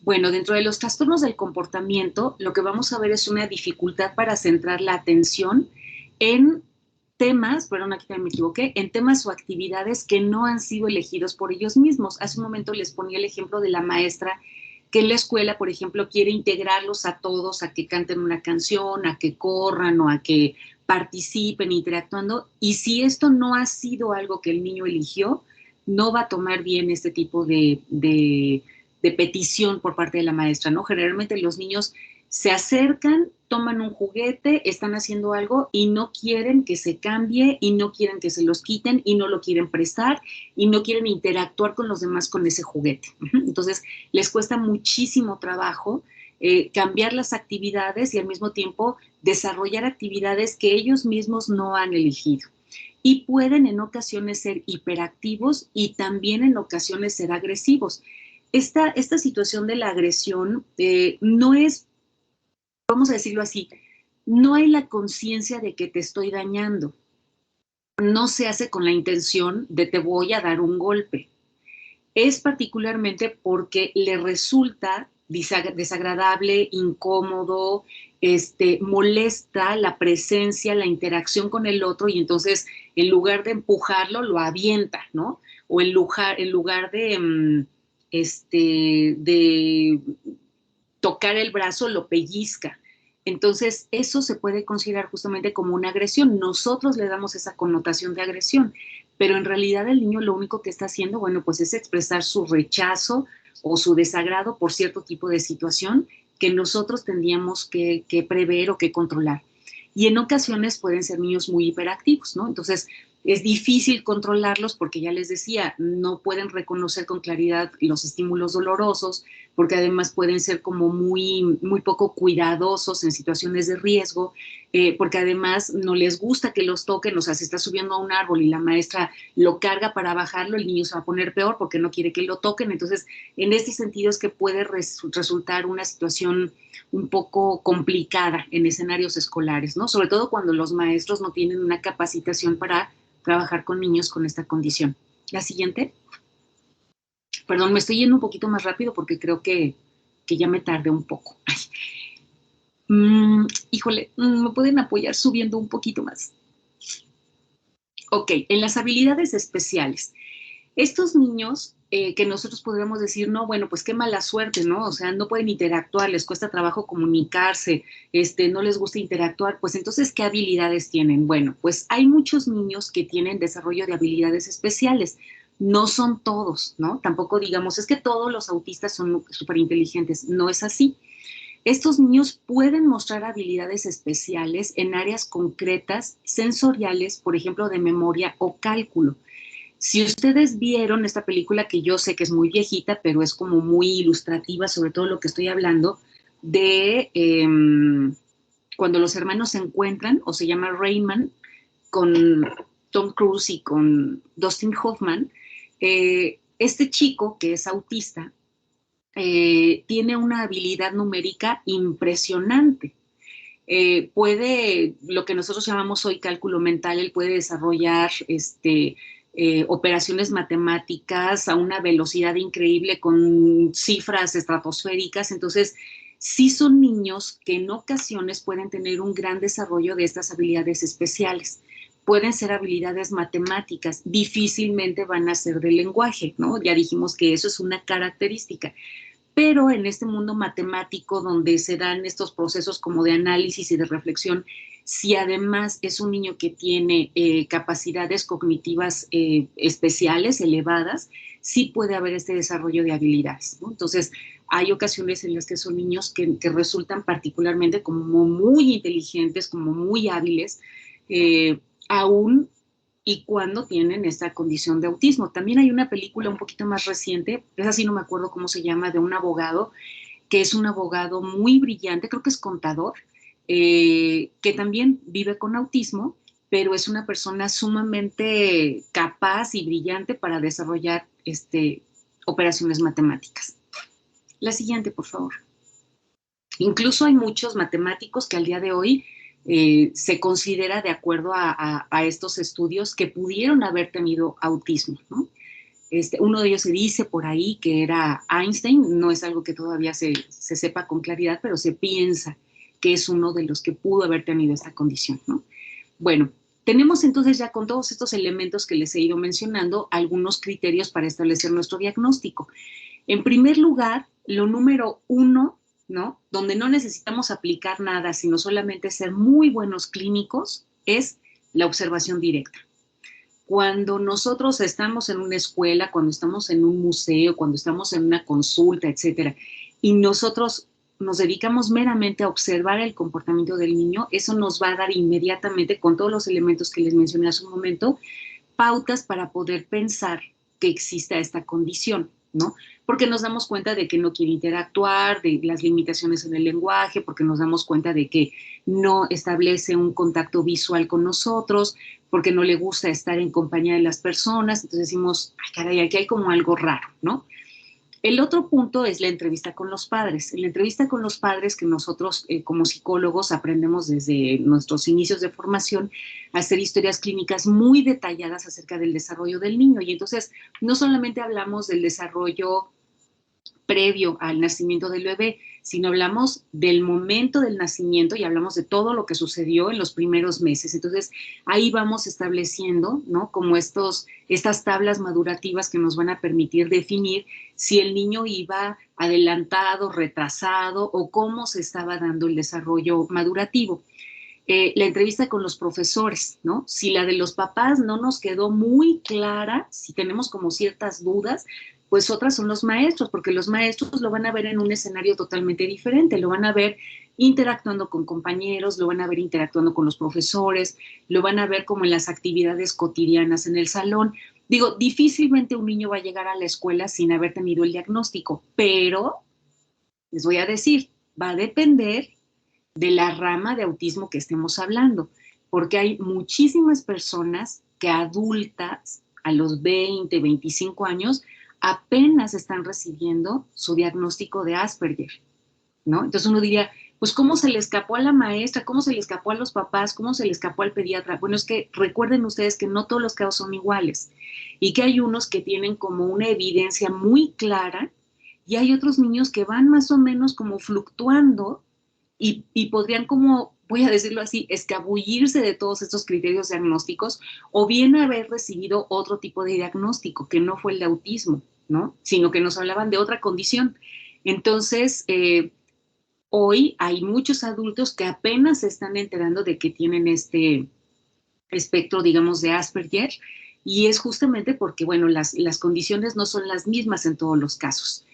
Bueno, dentro de los trastornos del comportamiento, lo que vamos a ver es una dificultad para centrar la atención en temas, perdón, aquí también me equivoqué, en temas o actividades que no han sido elegidos por ellos mismos. Hace un momento les ponía el ejemplo de la maestra que en la escuela, por ejemplo, quiere integrarlos a todos, a que canten una canción, a que corran o a que participen interactuando. Y si esto no ha sido algo que el niño eligió, no va a tomar bien este tipo de petición por parte de la maestra, ¿no? Generalmente los niños se acercan, toman un juguete, están haciendo algo y no quieren que se cambie y no quieren que se los quiten y no lo quieren prestar y no quieren interactuar con los demás con ese juguete. Entonces, les cuesta muchísimo trabajo cambiar las actividades y al mismo tiempo desarrollar actividades que ellos mismos no han elegido. Y pueden en ocasiones ser hiperactivos y también en ocasiones ser agresivos. Esta situación de la agresión no es, vamos a decirlo así, no hay la conciencia de que te estoy dañando. No se hace con la intención de te voy a dar un golpe. Es particularmente porque le resulta desagradable, incómodo, molesta la presencia, la interacción con el otro y entonces en lugar de empujarlo, lo avienta, ¿no? O en lugar de tocar el brazo, lo pellizca. Entonces, eso se puede considerar justamente como una agresión. Nosotros le damos esa connotación de agresión, pero en realidad el niño lo único que está haciendo, bueno, pues es expresar su rechazo o su desagrado por cierto tipo de situación que nosotros tendríamos que prever o que controlar. Y en ocasiones pueden ser niños muy hiperactivos, ¿no? Entonces, es difícil controlarlos porque ya les decía, no pueden reconocer con claridad los estímulos dolorosos, porque además pueden ser como muy poco cuidadosos en situaciones de riesgo, porque además no les gusta que los toquen, o sea, se está subiendo a un árbol y la maestra lo carga para bajarlo, el niño se va a poner peor porque no quiere que lo toquen. Entonces, en este sentido es que puede resultar una situación un poco complicada en escenarios escolares, ¿no? Sobre todo cuando los maestros no tienen una capacitación para trabajar con niños con esta condición. La siguiente. Perdón, me estoy yendo un poquito más rápido porque creo que ya me tardé un poco. Ay. Híjole, ¿me pueden apoyar subiendo un poquito más? Ok, en las habilidades especiales. Estos niños que nosotros podríamos decir, no, bueno, pues qué mala suerte, ¿no? O sea, no pueden interactuar, les cuesta trabajo comunicarse, no les gusta interactuar, pues entonces, ¿qué habilidades tienen? Bueno, pues hay muchos niños que tienen desarrollo de habilidades especiales. No son todos, ¿no? Tampoco digamos, es que todos los autistas son súper inteligentes. No es así. Estos niños pueden mostrar habilidades especiales en áreas concretas, sensoriales, por ejemplo, de memoria o cálculo. Si ustedes vieron esta película, que yo sé que es muy viejita, pero es como muy ilustrativa sobre todo lo que estoy hablando, de cuando los hermanos se encuentran, o se llama Rayman, con Tom Cruise y con Dustin Hoffman, este chico que es autista tiene una habilidad numérica impresionante. Puede, lo que nosotros llamamos hoy cálculo mental, él puede desarrollar operaciones matemáticas a una velocidad increíble con cifras estratosféricas. Entonces, sí son niños que en ocasiones pueden tener un gran desarrollo de estas habilidades especiales. Pueden ser habilidades matemáticas, difícilmente van a ser del lenguaje, ¿no? Ya dijimos que eso es una característica, pero en este mundo matemático donde se dan estos procesos como de análisis y de reflexión, si además es un niño que tiene capacidades cognitivas especiales, elevadas, sí puede haber este desarrollo de habilidades, ¿no? Entonces, hay ocasiones en las que son niños que resultan particularmente como muy inteligentes, como muy hábiles, aún y cuando tienen esta condición de autismo. También hay una película un poquito más reciente, esa sí no me acuerdo cómo se llama, de un abogado, que es un abogado muy brillante, creo que es contador, que también vive con autismo, pero es una persona sumamente capaz y brillante para desarrollar operaciones matemáticas. La siguiente, por favor. Incluso hay muchos matemáticos que al día de hoy se considera, de acuerdo a estos estudios, que pudieron haber tenido autismo, ¿no? Uno de ellos se dice por ahí que era Einstein, no es algo que todavía se sepa con claridad, pero se piensa que es uno de los que pudo haber tenido esta condición, ¿no? Bueno, tenemos entonces ya con todos estos elementos que les he ido mencionando algunos criterios para establecer nuestro diagnóstico. En primer lugar, lo número uno, ¿no? Donde no necesitamos aplicar nada, sino solamente ser muy buenos clínicos, es la observación directa. Cuando nosotros estamos en una escuela, cuando estamos en un museo, cuando estamos en una consulta, etcétera, y nosotros nos dedicamos meramente a observar el comportamiento del niño, eso nos va a dar inmediatamente, con todos los elementos que les mencioné hace un momento, pautas para poder pensar que exista esta condición, ¿no? Porque nos damos cuenta de que no quiere interactuar, de las limitaciones en el lenguaje, porque nos damos cuenta de que no establece un contacto visual con nosotros, porque no le gusta estar en compañía de las personas. Entonces decimos, ay, caray, aquí hay como algo raro, ¿no? El otro punto es la entrevista con los padres. En la entrevista con los padres, que nosotros como psicólogos aprendemos desde nuestros inicios de formación a hacer historias clínicas muy detalladas acerca del desarrollo del niño. Y entonces no solamente hablamos del desarrollo previo al nacimiento del bebé, sino hablamos del momento del nacimiento y hablamos de todo lo que sucedió en los primeros meses. Entonces, ahí vamos estableciendo, ¿no? Como estas tablas madurativas que nos van a permitir definir si el niño iba adelantado, retrasado o cómo se estaba dando el desarrollo madurativo. La entrevista con los profesores, ¿no? Si la de los papás no nos quedó muy clara, si tenemos como ciertas dudas, pues otras son los maestros, porque los maestros lo van a ver en un escenario totalmente diferente, lo van a ver interactuando con compañeros, lo van a ver interactuando con los profesores, lo van a ver como en las actividades cotidianas en el salón. Digo, difícilmente un niño va a llegar a la escuela sin haber tenido el diagnóstico, pero les voy a decir, va a depender de la rama de autismo que estemos hablando, porque hay muchísimas personas que adultas a los 20, 25 años apenas están recibiendo su diagnóstico de Asperger, ¿no? Entonces uno diría, pues cómo se le escapó a la maestra, cómo se le escapó a los papás, cómo se le escapó al pediatra. Bueno, es que recuerden ustedes que no todos los casos son iguales y que hay unos que tienen como una evidencia muy clara y hay otros niños que van más o menos como fluctuando y podrían como, voy a decirlo así, escabullirse de todos estos criterios diagnósticos o bien haber recibido otro tipo de diagnóstico que no fue el de autismo, ¿no? Sino que nos hablaban de otra condición. Entonces, hoy hay muchos adultos que apenas se están enterando de que tienen este espectro, digamos, de Asperger, y es justamente porque, bueno, las condiciones no son las mismas en todos los casos.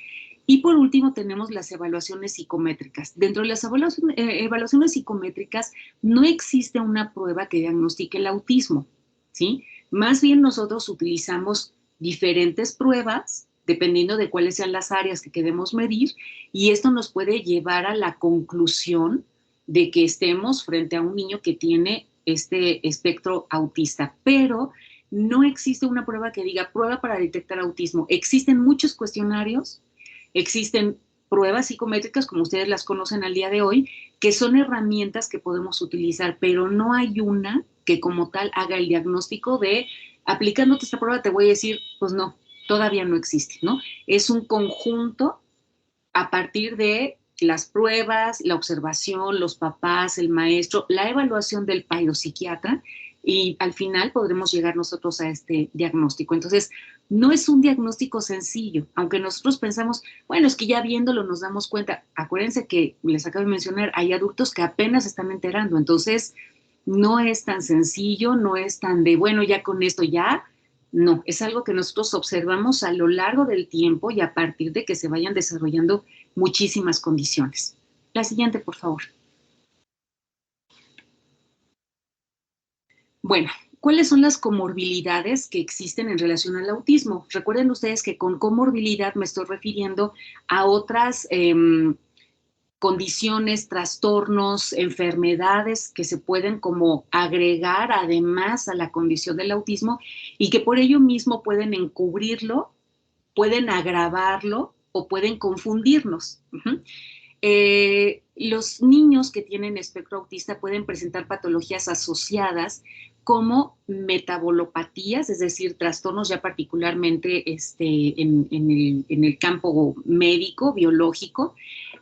Y por último tenemos las evaluaciones psicométricas. Dentro de las evaluaciones psicométricas no existe una prueba que diagnostique el autismo, ¿sí? Más bien nosotros utilizamos diferentes pruebas dependiendo de cuáles sean las áreas que queremos medir, y esto nos puede llevar a la conclusión de que estemos frente a un niño que tiene este espectro autista, pero no existe una prueba que diga prueba para detectar autismo. Existen muchos cuestionarios, existen pruebas psicométricas, como ustedes las conocen al día de hoy, que son herramientas que podemos utilizar, pero no hay una que como tal haga el diagnóstico de, aplicándote esta prueba te voy a decir, pues no, todavía no existe, ¿no? Es un conjunto a partir de las pruebas, la observación, los papás, el maestro, la evaluación del psiquiatra, y al final podremos llegar nosotros a este diagnóstico. Entonces, no es un diagnóstico sencillo, aunque nosotros pensamos, bueno, es que ya viéndolo nos damos cuenta. Acuérdense que les acabo de mencionar, hay adultos que apenas se están enterando, entonces no es tan sencillo, no es tan de, bueno, ya con esto ya, no, es algo que nosotros observamos a lo largo del tiempo y a partir de que se vayan desarrollando muchísimas condiciones. La siguiente, por favor. Bueno, ¿cuáles son las comorbilidades que existen en relación al autismo? Recuerden ustedes que con comorbilidad me estoy refiriendo a otras condiciones, trastornos, enfermedades que se pueden como agregar además a la condición del autismo y que por ello mismo pueden encubrirlo, pueden agravarlo o pueden confundirnos. Los niños que tienen espectro autista pueden presentar patologías asociadas como metabolopatías, es decir, trastornos ya particularmente en el campo médico, biológico,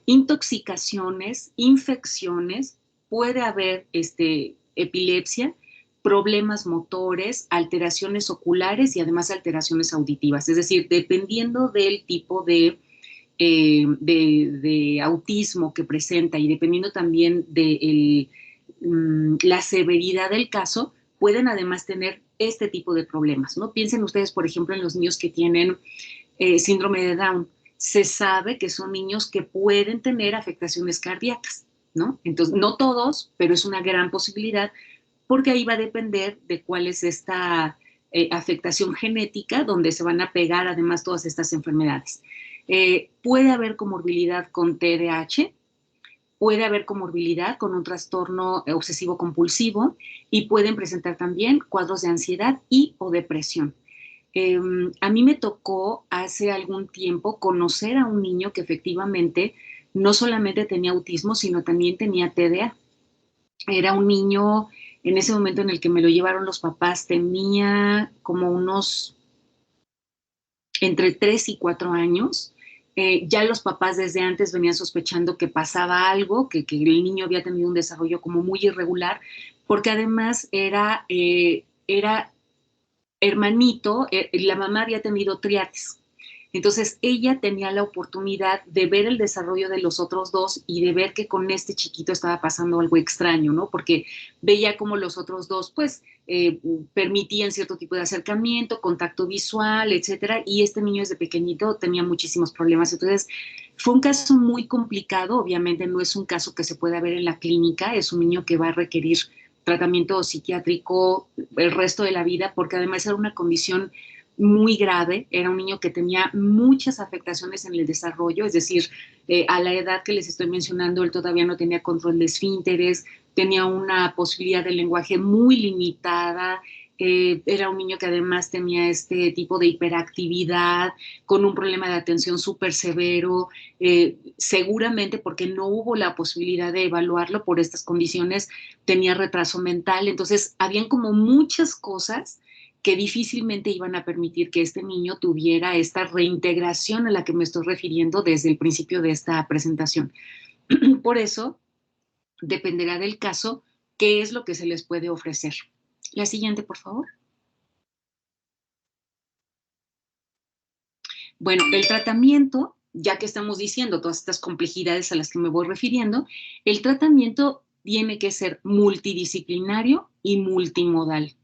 intoxicaciones, infecciones, puede haber epilepsia, problemas motores, alteraciones oculares y además alteraciones auditivas. Es decir, dependiendo del tipo de autismo que presenta y dependiendo también de la severidad del caso, pueden además tener este tipo de problemas, ¿no? Piensen ustedes, por ejemplo, en los niños que tienen síndrome de Down. Se sabe que son niños que pueden tener afectaciones cardíacas, ¿no? Entonces, no todos, pero es una gran posibilidad porque ahí va a depender de cuál es esta afectación genética donde se van a pegar además todas estas enfermedades. Puede haber comorbilidad con TDAH, puede haber comorbilidad con un trastorno obsesivo compulsivo y pueden presentar también cuadros de ansiedad y o depresión. A mí me tocó hace algún tiempo conocer a un niño que efectivamente no solamente tenía autismo, sino también tenía TDA. Era un niño, en ese momento en el que me lo llevaron los papás, tenía como unos entre 3 y 4 años. Ya los papás desde antes venían sospechando que pasaba algo, que el niño había tenido un desarrollo como muy irregular, porque además era hermanito, la mamá había tenido triates. Entonces ella tenía la oportunidad de ver el desarrollo de los otros dos y de ver que con este chiquito estaba pasando algo extraño, ¿no? Porque veía como los otros dos, pues, permitían cierto tipo de acercamiento, contacto visual, etcétera, y este niño desde pequeñito tenía muchísimos problemas. Entonces, fue un caso muy complicado, obviamente no es un caso que se pueda ver en la clínica, es un niño que va a requerir tratamiento psiquiátrico el resto de la vida, porque además era una condición muy grave, era un niño que tenía muchas afectaciones en el desarrollo, es decir, a la edad que les estoy mencionando, él todavía no tenía control de esfínteres, tenía una posibilidad de lenguaje muy limitada, era un niño que además tenía este tipo de hiperactividad, con un problema de atención súper severo, seguramente porque no hubo la posibilidad de evaluarlo por estas condiciones, tenía retraso mental, entonces habían como muchas cosas que difícilmente iban a permitir que este niño tuviera esta reintegración a la que me estoy refiriendo desde el principio de esta presentación. Por eso, dependerá del caso, qué es lo que se les puede ofrecer. La siguiente, por favor. Bueno, el tratamiento, ya que estamos diciendo todas estas complejidades a las que me voy refiriendo, el tratamiento tiene que ser multidisciplinario y multimodal.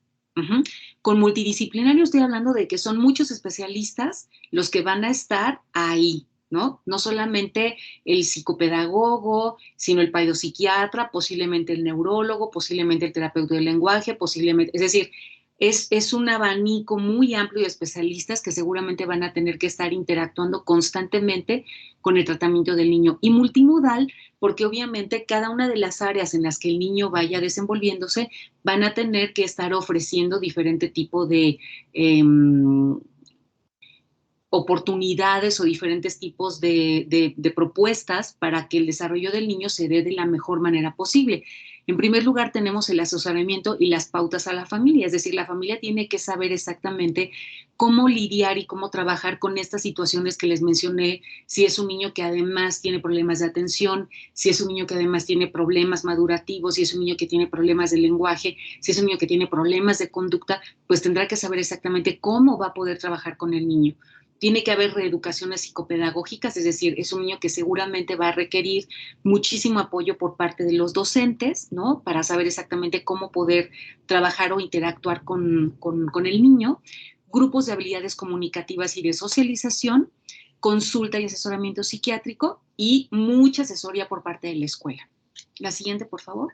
Con multidisciplinario estoy hablando de que son muchos especialistas los que van a estar ahí, ¿no? No solamente el psicopedagogo, sino el psiquiatra, posiblemente el neurólogo, posiblemente el terapeuta del lenguaje, posiblemente, es decir, es un abanico muy amplio de especialistas que seguramente van a tener que estar interactuando constantemente con el tratamiento del niño. Y multimodal, porque obviamente cada una de las áreas en las que el niño vaya desenvolviéndose van a tener que estar ofreciendo diferente tipo de oportunidades o diferentes tipos de propuestas para que el desarrollo del niño se dé de la mejor manera posible. En primer lugar, tenemos el asesoramiento y las pautas a la familia, es decir, la familia tiene que saber exactamente cómo lidiar y cómo trabajar con estas situaciones que les mencioné, si es un niño que además tiene problemas de atención, si es un niño que además tiene problemas madurativos, si es un niño que tiene problemas de lenguaje, si es un niño que tiene problemas de conducta, pues tendrá que saber exactamente cómo va a poder trabajar con el niño. Tiene que haber reeducaciones psicopedagógicas, es decir, es un niño que seguramente va a requerir muchísimo apoyo por parte de los docentes, ¿no? Para saber exactamente cómo poder trabajar o interactuar con el niño. Grupos de habilidades comunicativas y de socialización, consulta y asesoramiento psiquiátrico y mucha asesoría por parte de la escuela. La siguiente, por favor.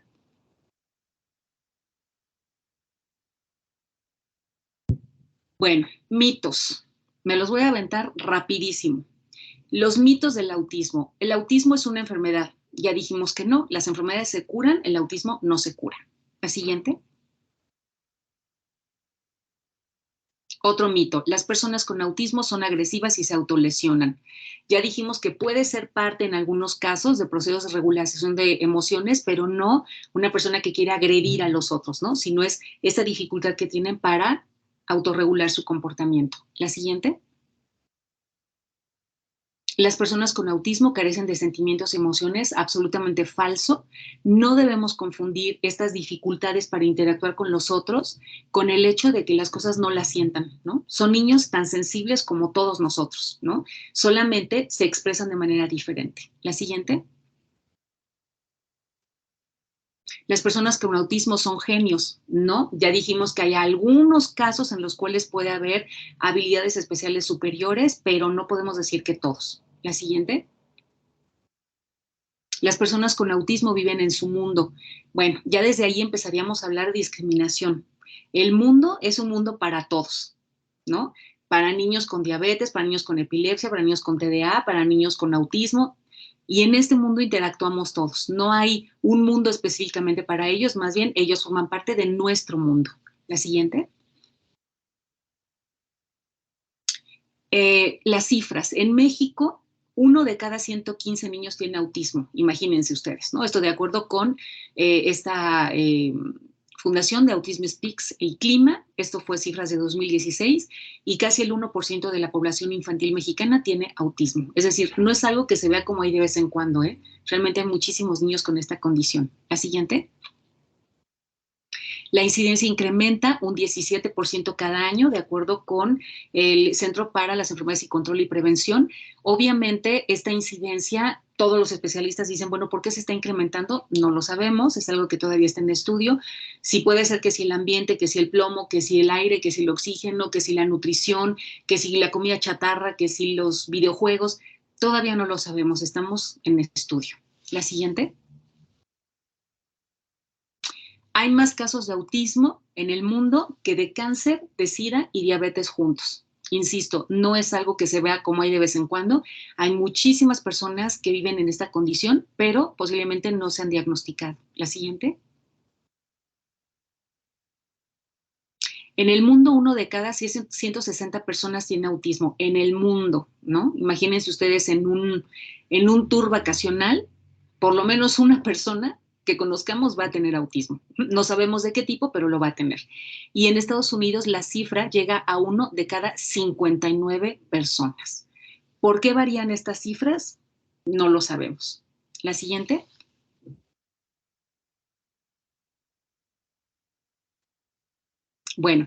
Bueno, mitos. Me los voy a aventar rapidísimo. Los mitos del autismo. El autismo es una enfermedad. Ya dijimos que no, las enfermedades se curan, el autismo no se cura. La siguiente. Otro mito, las personas con autismo son agresivas y se autolesionan. Ya dijimos que puede ser parte en algunos casos de procesos de regulación de emociones, pero no una persona que quiere agredir a los otros, ¿no? Sino es esa dificultad que tienen para autorregular su comportamiento. La siguiente. Las personas con autismo carecen de sentimientos y emociones, absolutamente falso. No debemos confundir estas dificultades para interactuar con los otros con el hecho de que las cosas no las sientan, ¿no? Son niños tan sensibles como todos nosotros, ¿no? Solamente se expresan de manera diferente. La siguiente. Las personas con autismo son genios, ¿no? Ya dijimos que hay algunos casos en los cuales puede haber habilidades especiales superiores, pero no podemos decir que todos. La siguiente. Las personas con autismo viven en su mundo. Bueno, ya desde ahí empezaríamos a hablar de discriminación. El mundo es un mundo para todos, ¿no? Para niños con diabetes, para niños con epilepsia, para niños con TDA, para niños con autismo. Y en este mundo interactuamos todos. No hay un mundo específicamente para ellos, más bien ellos forman parte de nuestro mundo. La siguiente. Las cifras. En México, 1 de cada 115 niños tiene autismo, imagínense ustedes, ¿no? Esto de acuerdo con esta Fundación de Autism Speaks y Clima, esto fue cifras de 2016, y casi el 1% de la población infantil mexicana tiene autismo. Es decir, no es algo que se vea como ahí de vez en cuando, ¿eh? Realmente hay muchísimos niños con esta condición. La siguiente. La incidencia incrementa un 17% cada año, de acuerdo con el Centro para las Enfermedades y Control y Prevención. Obviamente, esta incidencia, todos los especialistas dicen, bueno, ¿por qué se está incrementando? No lo sabemos, es algo que todavía está en estudio. Si puede ser que si el ambiente, que si el plomo, que si el aire, que si el oxígeno, que si la nutrición, que si la comida chatarra, que si los videojuegos, todavía no lo sabemos, estamos en estudio. La siguiente. Hay más casos de autismo en el mundo que de cáncer, de SIDA y diabetes juntos. Insisto, no es algo que se vea como hay de vez en cuando. Hay muchísimas personas que viven en esta condición, pero posiblemente no se han diagnosticado. La siguiente. En el mundo, 1 de cada 160 personas tiene autismo, en el mundo, ¿no? Imagínense ustedes en un tour vacacional, por lo menos una persona que conozcamos va a tener autismo. No sabemos de qué tipo, pero lo va a tener. Y en Estados Unidos la cifra llega a 1 de cada 59 personas. ¿Por qué varían estas cifras? No lo sabemos. La siguiente. Bueno,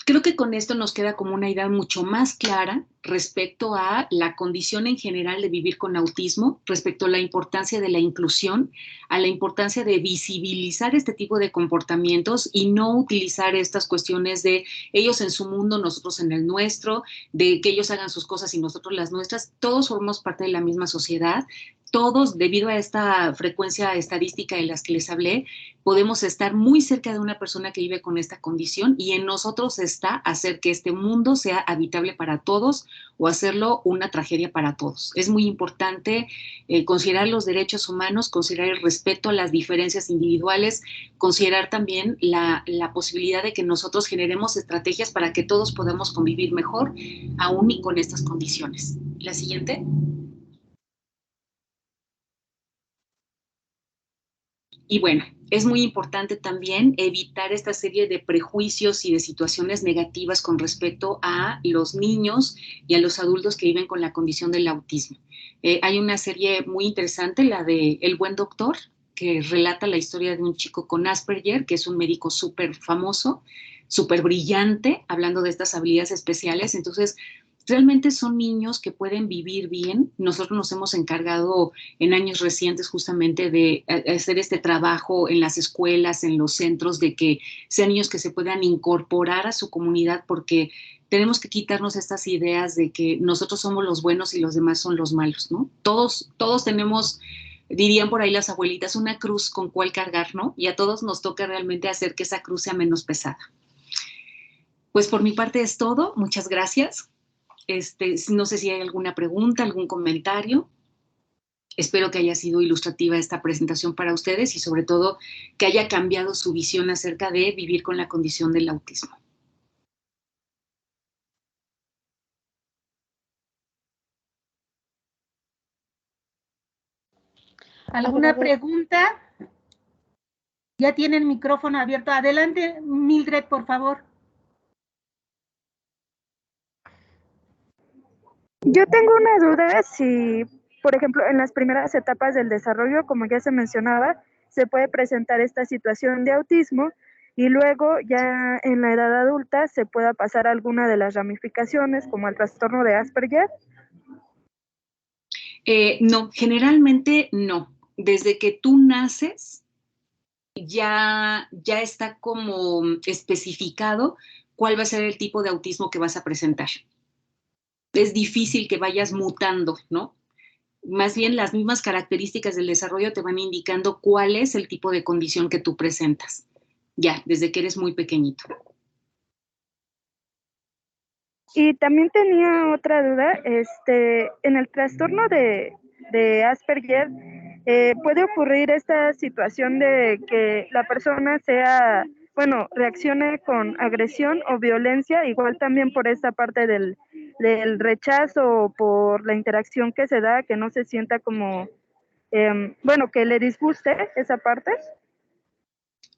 creo que con esto nos queda como una idea mucho más clara respecto a la condición en general de vivir con autismo, respecto a la importancia de la inclusión, a la importancia de visibilizar este tipo de comportamientos y no utilizar estas cuestiones de ellos en su mundo, nosotros en el nuestro, de que ellos hagan sus cosas y nosotros las nuestras. Todos formamos parte de la misma sociedad. Todos, debido a esta frecuencia estadística de las que les hablé, podemos estar muy cerca de una persona que vive con esta condición y en nosotros está hacer que este mundo sea habitable para todos o hacerlo una tragedia para todos. Es muy importante considerar los derechos humanos, considerar el respeto a las diferencias individuales, considerar también la posibilidad de que nosotros generemos estrategias para que todos podamos convivir mejor, aún y con estas condiciones. La siguiente. Y bueno, es muy importante también evitar esta serie de prejuicios y de situaciones negativas con respecto a los niños y a los adultos que viven con la condición del autismo. Hay una serie muy interesante, la de El Buen Doctor, que relata la historia de un chico con Asperger, que es un médico súper famoso, súper brillante, hablando de estas habilidades especiales. Entonces, realmente son niños que pueden vivir bien. Nosotros nos hemos encargado en años recientes justamente de hacer este trabajo en las escuelas, en los centros, de que sean niños que se puedan incorporar a su comunidad, porque tenemos que quitarnos estas ideas de que nosotros somos los buenos y los demás son los malos, ¿no? Todos tenemos, dirían por ahí las abuelitas, una cruz con cual cargar, ¿no? Y a todos nos toca realmente hacer que esa cruz sea menos pesada. Pues por mi parte es todo. Muchas gracias. No sé si hay alguna pregunta, algún comentario. Espero que haya sido ilustrativa esta presentación para ustedes y sobre todo que haya cambiado su visión acerca de vivir con la condición del autismo. ¿Alguna pregunta? Ya tiene el micrófono abierto. Adelante, Mildred, por favor. Yo tengo una duda si, por ejemplo, en las primeras etapas del desarrollo, como ya se mencionaba, se puede presentar esta situación de autismo y luego ya en la edad adulta se pueda pasar alguna de las ramificaciones, como el trastorno de Asperger. No, generalmente no. Desde que tú naces, ya está como especificado cuál va a ser el tipo de autismo que vas a presentar. Es difícil que vayas mutando, ¿no? Más bien las mismas características del desarrollo te van indicando cuál es el tipo de condición que tú presentas, ya, desde que eres muy pequeñito. Y también tenía otra duda, en el trastorno de Asperger, ¿puede ocurrir esta situación de que la persona reaccione con agresión o violencia, igual también por esta parte del rechazo o por la interacción que se da, que no se sienta como, que le disguste esa parte?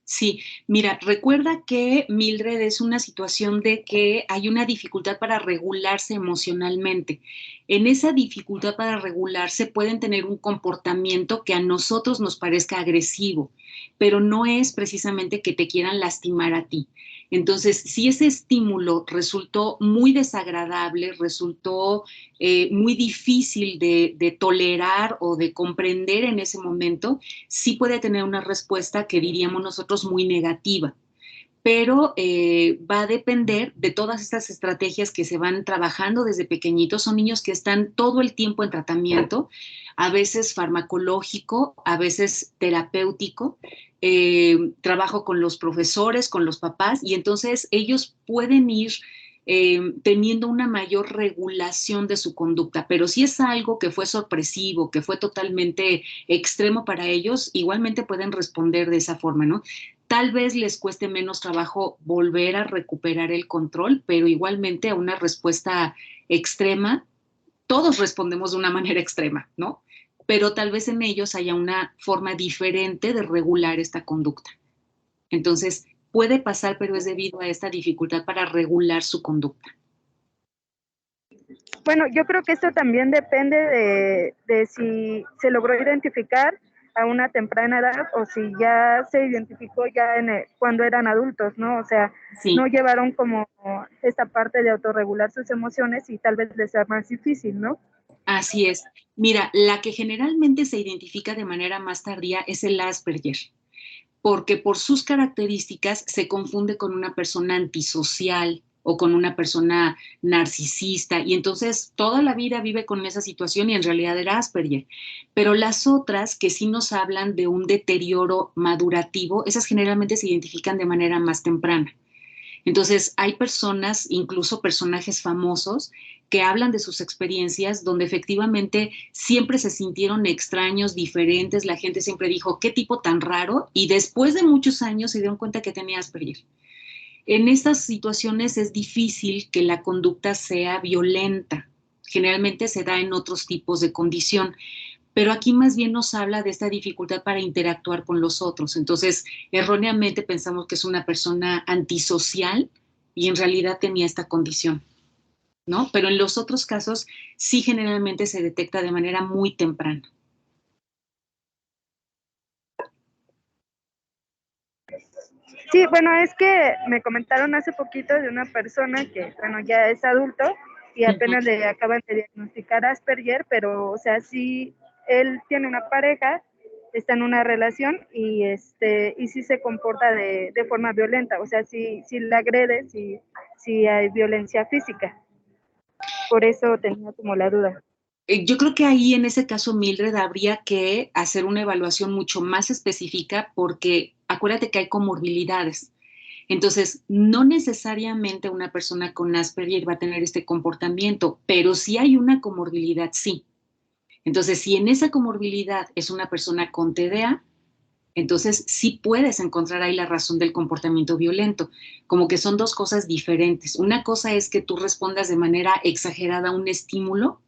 Sí, mira, recuerda que Mildred es una situación de que hay una dificultad para regularse emocionalmente. En esa dificultad para regularse pueden tener un comportamiento que a nosotros nos parezca agresivo, pero no es precisamente que te quieran lastimar a ti. Entonces, si ese estímulo resultó muy desagradable, resultó muy difícil de tolerar o de comprender en ese momento, sí puede tener una respuesta que diríamos nosotros muy negativa, pero va a depender de todas estas estrategias que se van trabajando desde pequeñitos. Son niños que están todo el tiempo en tratamiento, a veces farmacológico, a veces terapéutico, trabajo con los profesores, con los papás, y entonces ellos pueden ir teniendo una mayor regulación de su conducta, pero si es algo que fue sorpresivo, que fue totalmente extremo para ellos, igualmente pueden responder de esa forma, ¿no? Tal vez les cueste menos trabajo volver a recuperar el control, pero igualmente a una respuesta extrema, todos respondemos de una manera extrema, ¿no? Pero tal vez en ellos haya una forma diferente de regular esta conducta. Entonces, puede pasar, pero es debido a esta dificultad para regular su conducta. Bueno, yo creo que esto también depende de si se logró identificar a una temprana edad o si ya se identificó ya cuando eran adultos, ¿no? O sea, Sí. no llevaron como esta parte de autorregular sus emociones y tal vez les sea más difícil, ¿no? Así es. Mira, la que generalmente se identifica de manera más tardía es el Asperger, porque por sus características se confunde con una persona antisocial o con una persona narcisista, y entonces toda la vida vive con esa situación y en realidad era Asperger. Pero las otras que sí nos hablan de un deterioro madurativo, esas generalmente se identifican de manera más temprana. Entonces, hay personas, incluso personajes famosos, que hablan de sus experiencias donde efectivamente siempre se sintieron extraños, diferentes, la gente siempre dijo, qué tipo tan raro, y después de muchos años se dieron cuenta que tenía Asperger. En estas situaciones es difícil que la conducta sea violenta, generalmente se da en otros tipos de condición, pero aquí más bien nos habla de esta dificultad para interactuar con los otros. Entonces, erróneamente pensamos que es una persona antisocial y en realidad tenía esta condición, ¿no? Pero en los otros casos sí generalmente se detecta de manera muy temprana. Sí, bueno, es que me comentaron hace poquito de una persona que, bueno, ya es adulto y apenas le acaban de diagnosticar Asperger, pero, o sea, sí, él tiene una pareja, está en una relación y sí se comporta de forma violenta, o sea, sí la agrede, sí hay violencia física. Por eso tenía como la duda. Yo creo que ahí en ese caso, Mildred, habría que hacer una evaluación mucho más específica porque acuérdate que hay comorbilidades. Entonces, no necesariamente una persona con Asperger va a tener este comportamiento, pero si hay una comorbilidad, sí. Entonces, si en esa comorbilidad es una persona con TDA, entonces sí puedes encontrar ahí la razón del comportamiento violento, como que son dos cosas diferentes. Una cosa es que tú respondas de manera exagerada a un estímulo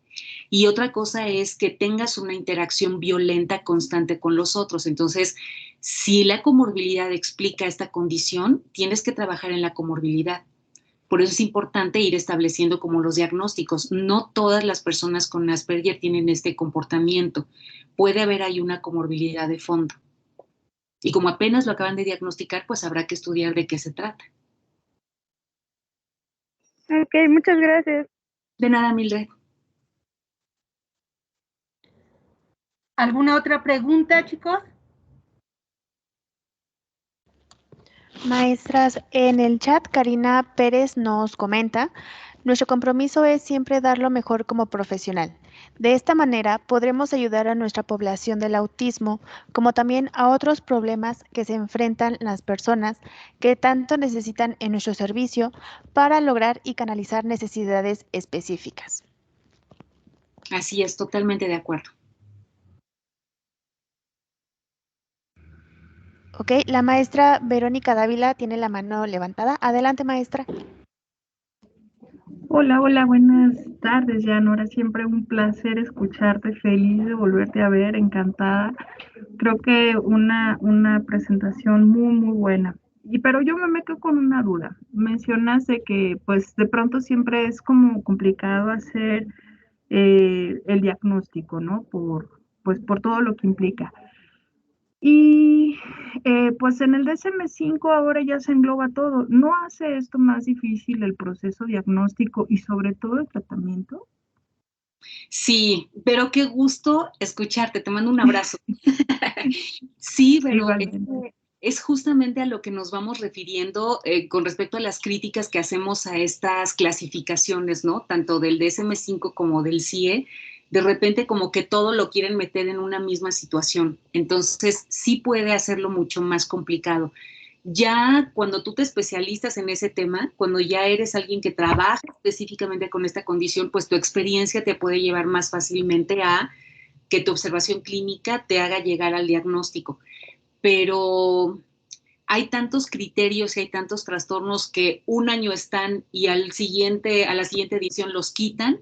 y otra cosa es que tengas una interacción violenta constante con los otros. Entonces, si la comorbilidad explica esta condición, tienes que trabajar en la comorbilidad. Por eso es importante ir estableciendo como los diagnósticos. No todas las personas con Asperger tienen este comportamiento. Puede haber ahí una comorbilidad de fondo. Y como apenas lo acaban de diagnosticar, pues habrá que estudiar de qué se trata. Ok, muchas gracias. De nada, Mildred. ¿Alguna otra pregunta, chicos? Maestras, en el chat Karina Pérez nos comenta, nuestro compromiso es siempre dar lo mejor como profesional. De esta manera podremos ayudar a nuestra población del autismo, como también a otros problemas que se enfrentan las personas que tanto necesitan en nuestro servicio para lograr y canalizar necesidades específicas. Así es, totalmente de acuerdo. Ok, la maestra Verónica Dávila tiene la mano levantada. Adelante, maestra. Hola, hola, buenas tardes, Yanora. Siempre un placer escucharte, feliz de volverte a ver, encantada. Creo que una presentación muy, muy buena. Pero yo me quedo con una duda. Mencionas de que, pues, de pronto siempre es como complicado hacer el diagnóstico, ¿no? Por todo lo que implica. Y pues en el DSM-5 ahora ya se engloba todo. ¿No hace esto más difícil el proceso diagnóstico y sobre todo el tratamiento? Sí, pero qué gusto escucharte. Te mando un abrazo. Sí, pero es justamente a lo que nos vamos refiriendo con respecto a las críticas que hacemos a estas clasificaciones, ¿no? Tanto del DSM-5 como del CIE. De repente como que todo lo quieren meter en una misma situación. Entonces sí puede hacerlo mucho más complicado. Ya cuando tú te especializas en ese tema, cuando ya eres alguien que trabaja específicamente con esta condición, pues tu experiencia te puede llevar más fácilmente a que tu observación clínica te haga llegar al diagnóstico. Pero hay tantos criterios y hay tantos trastornos que un año están y a la siguiente edición los quitan,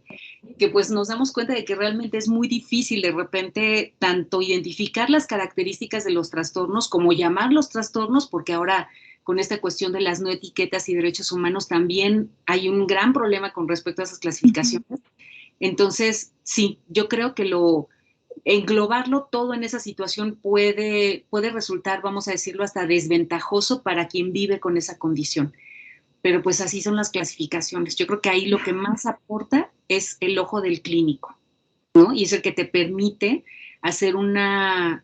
que pues nos damos cuenta de que realmente es muy difícil de repente tanto identificar las características de los trastornos como llamar los trastornos, porque ahora con esta cuestión de las no etiquetas y derechos humanos también hay un gran problema con respecto a esas clasificaciones. Entonces, sí, yo creo que englobarlo todo en esa situación puede resultar, vamos a decirlo, hasta desventajoso para quien vive con esa condición. Pero pues así son las clasificaciones. Yo creo que ahí lo que más aporta es el ojo del clínico, ¿no? Y es el que te permite hacer una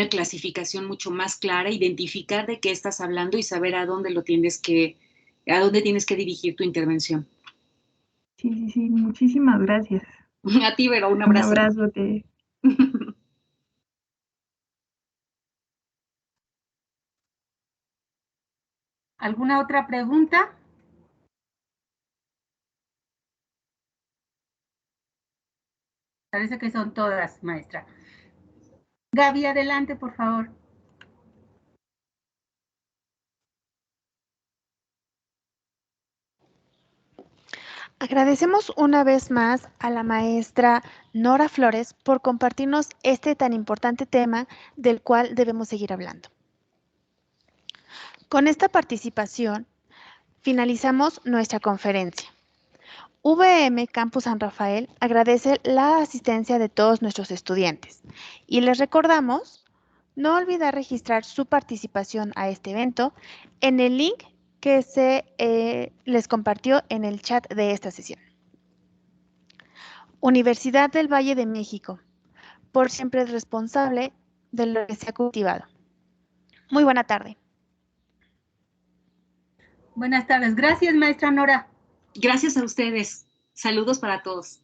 clasificación mucho más clara, identificar de qué estás hablando y saber a dónde tienes que dirigir tu intervención. Sí, muchísimas gracias. A ti, Vero, un abrazo. Un abrazote. ¿Alguna otra pregunta? Parece que son todas, maestra. Gaby, adelante, por favor. Agradecemos una vez más a la maestra Nora Flores por compartirnos este tan importante tema del cual debemos seguir hablando. Con esta participación finalizamos nuestra conferencia. VM Campus San Rafael agradece la asistencia de todos nuestros estudiantes y les recordamos no olvidar registrar su participación a este evento en el link que se les compartió en el chat de esta sesión. Universidad del Valle de México, por siempre es responsable de lo que se ha cultivado. Muy buena tarde. Buenas tardes. Gracias, maestra Nora. Gracias a ustedes. Saludos para todos.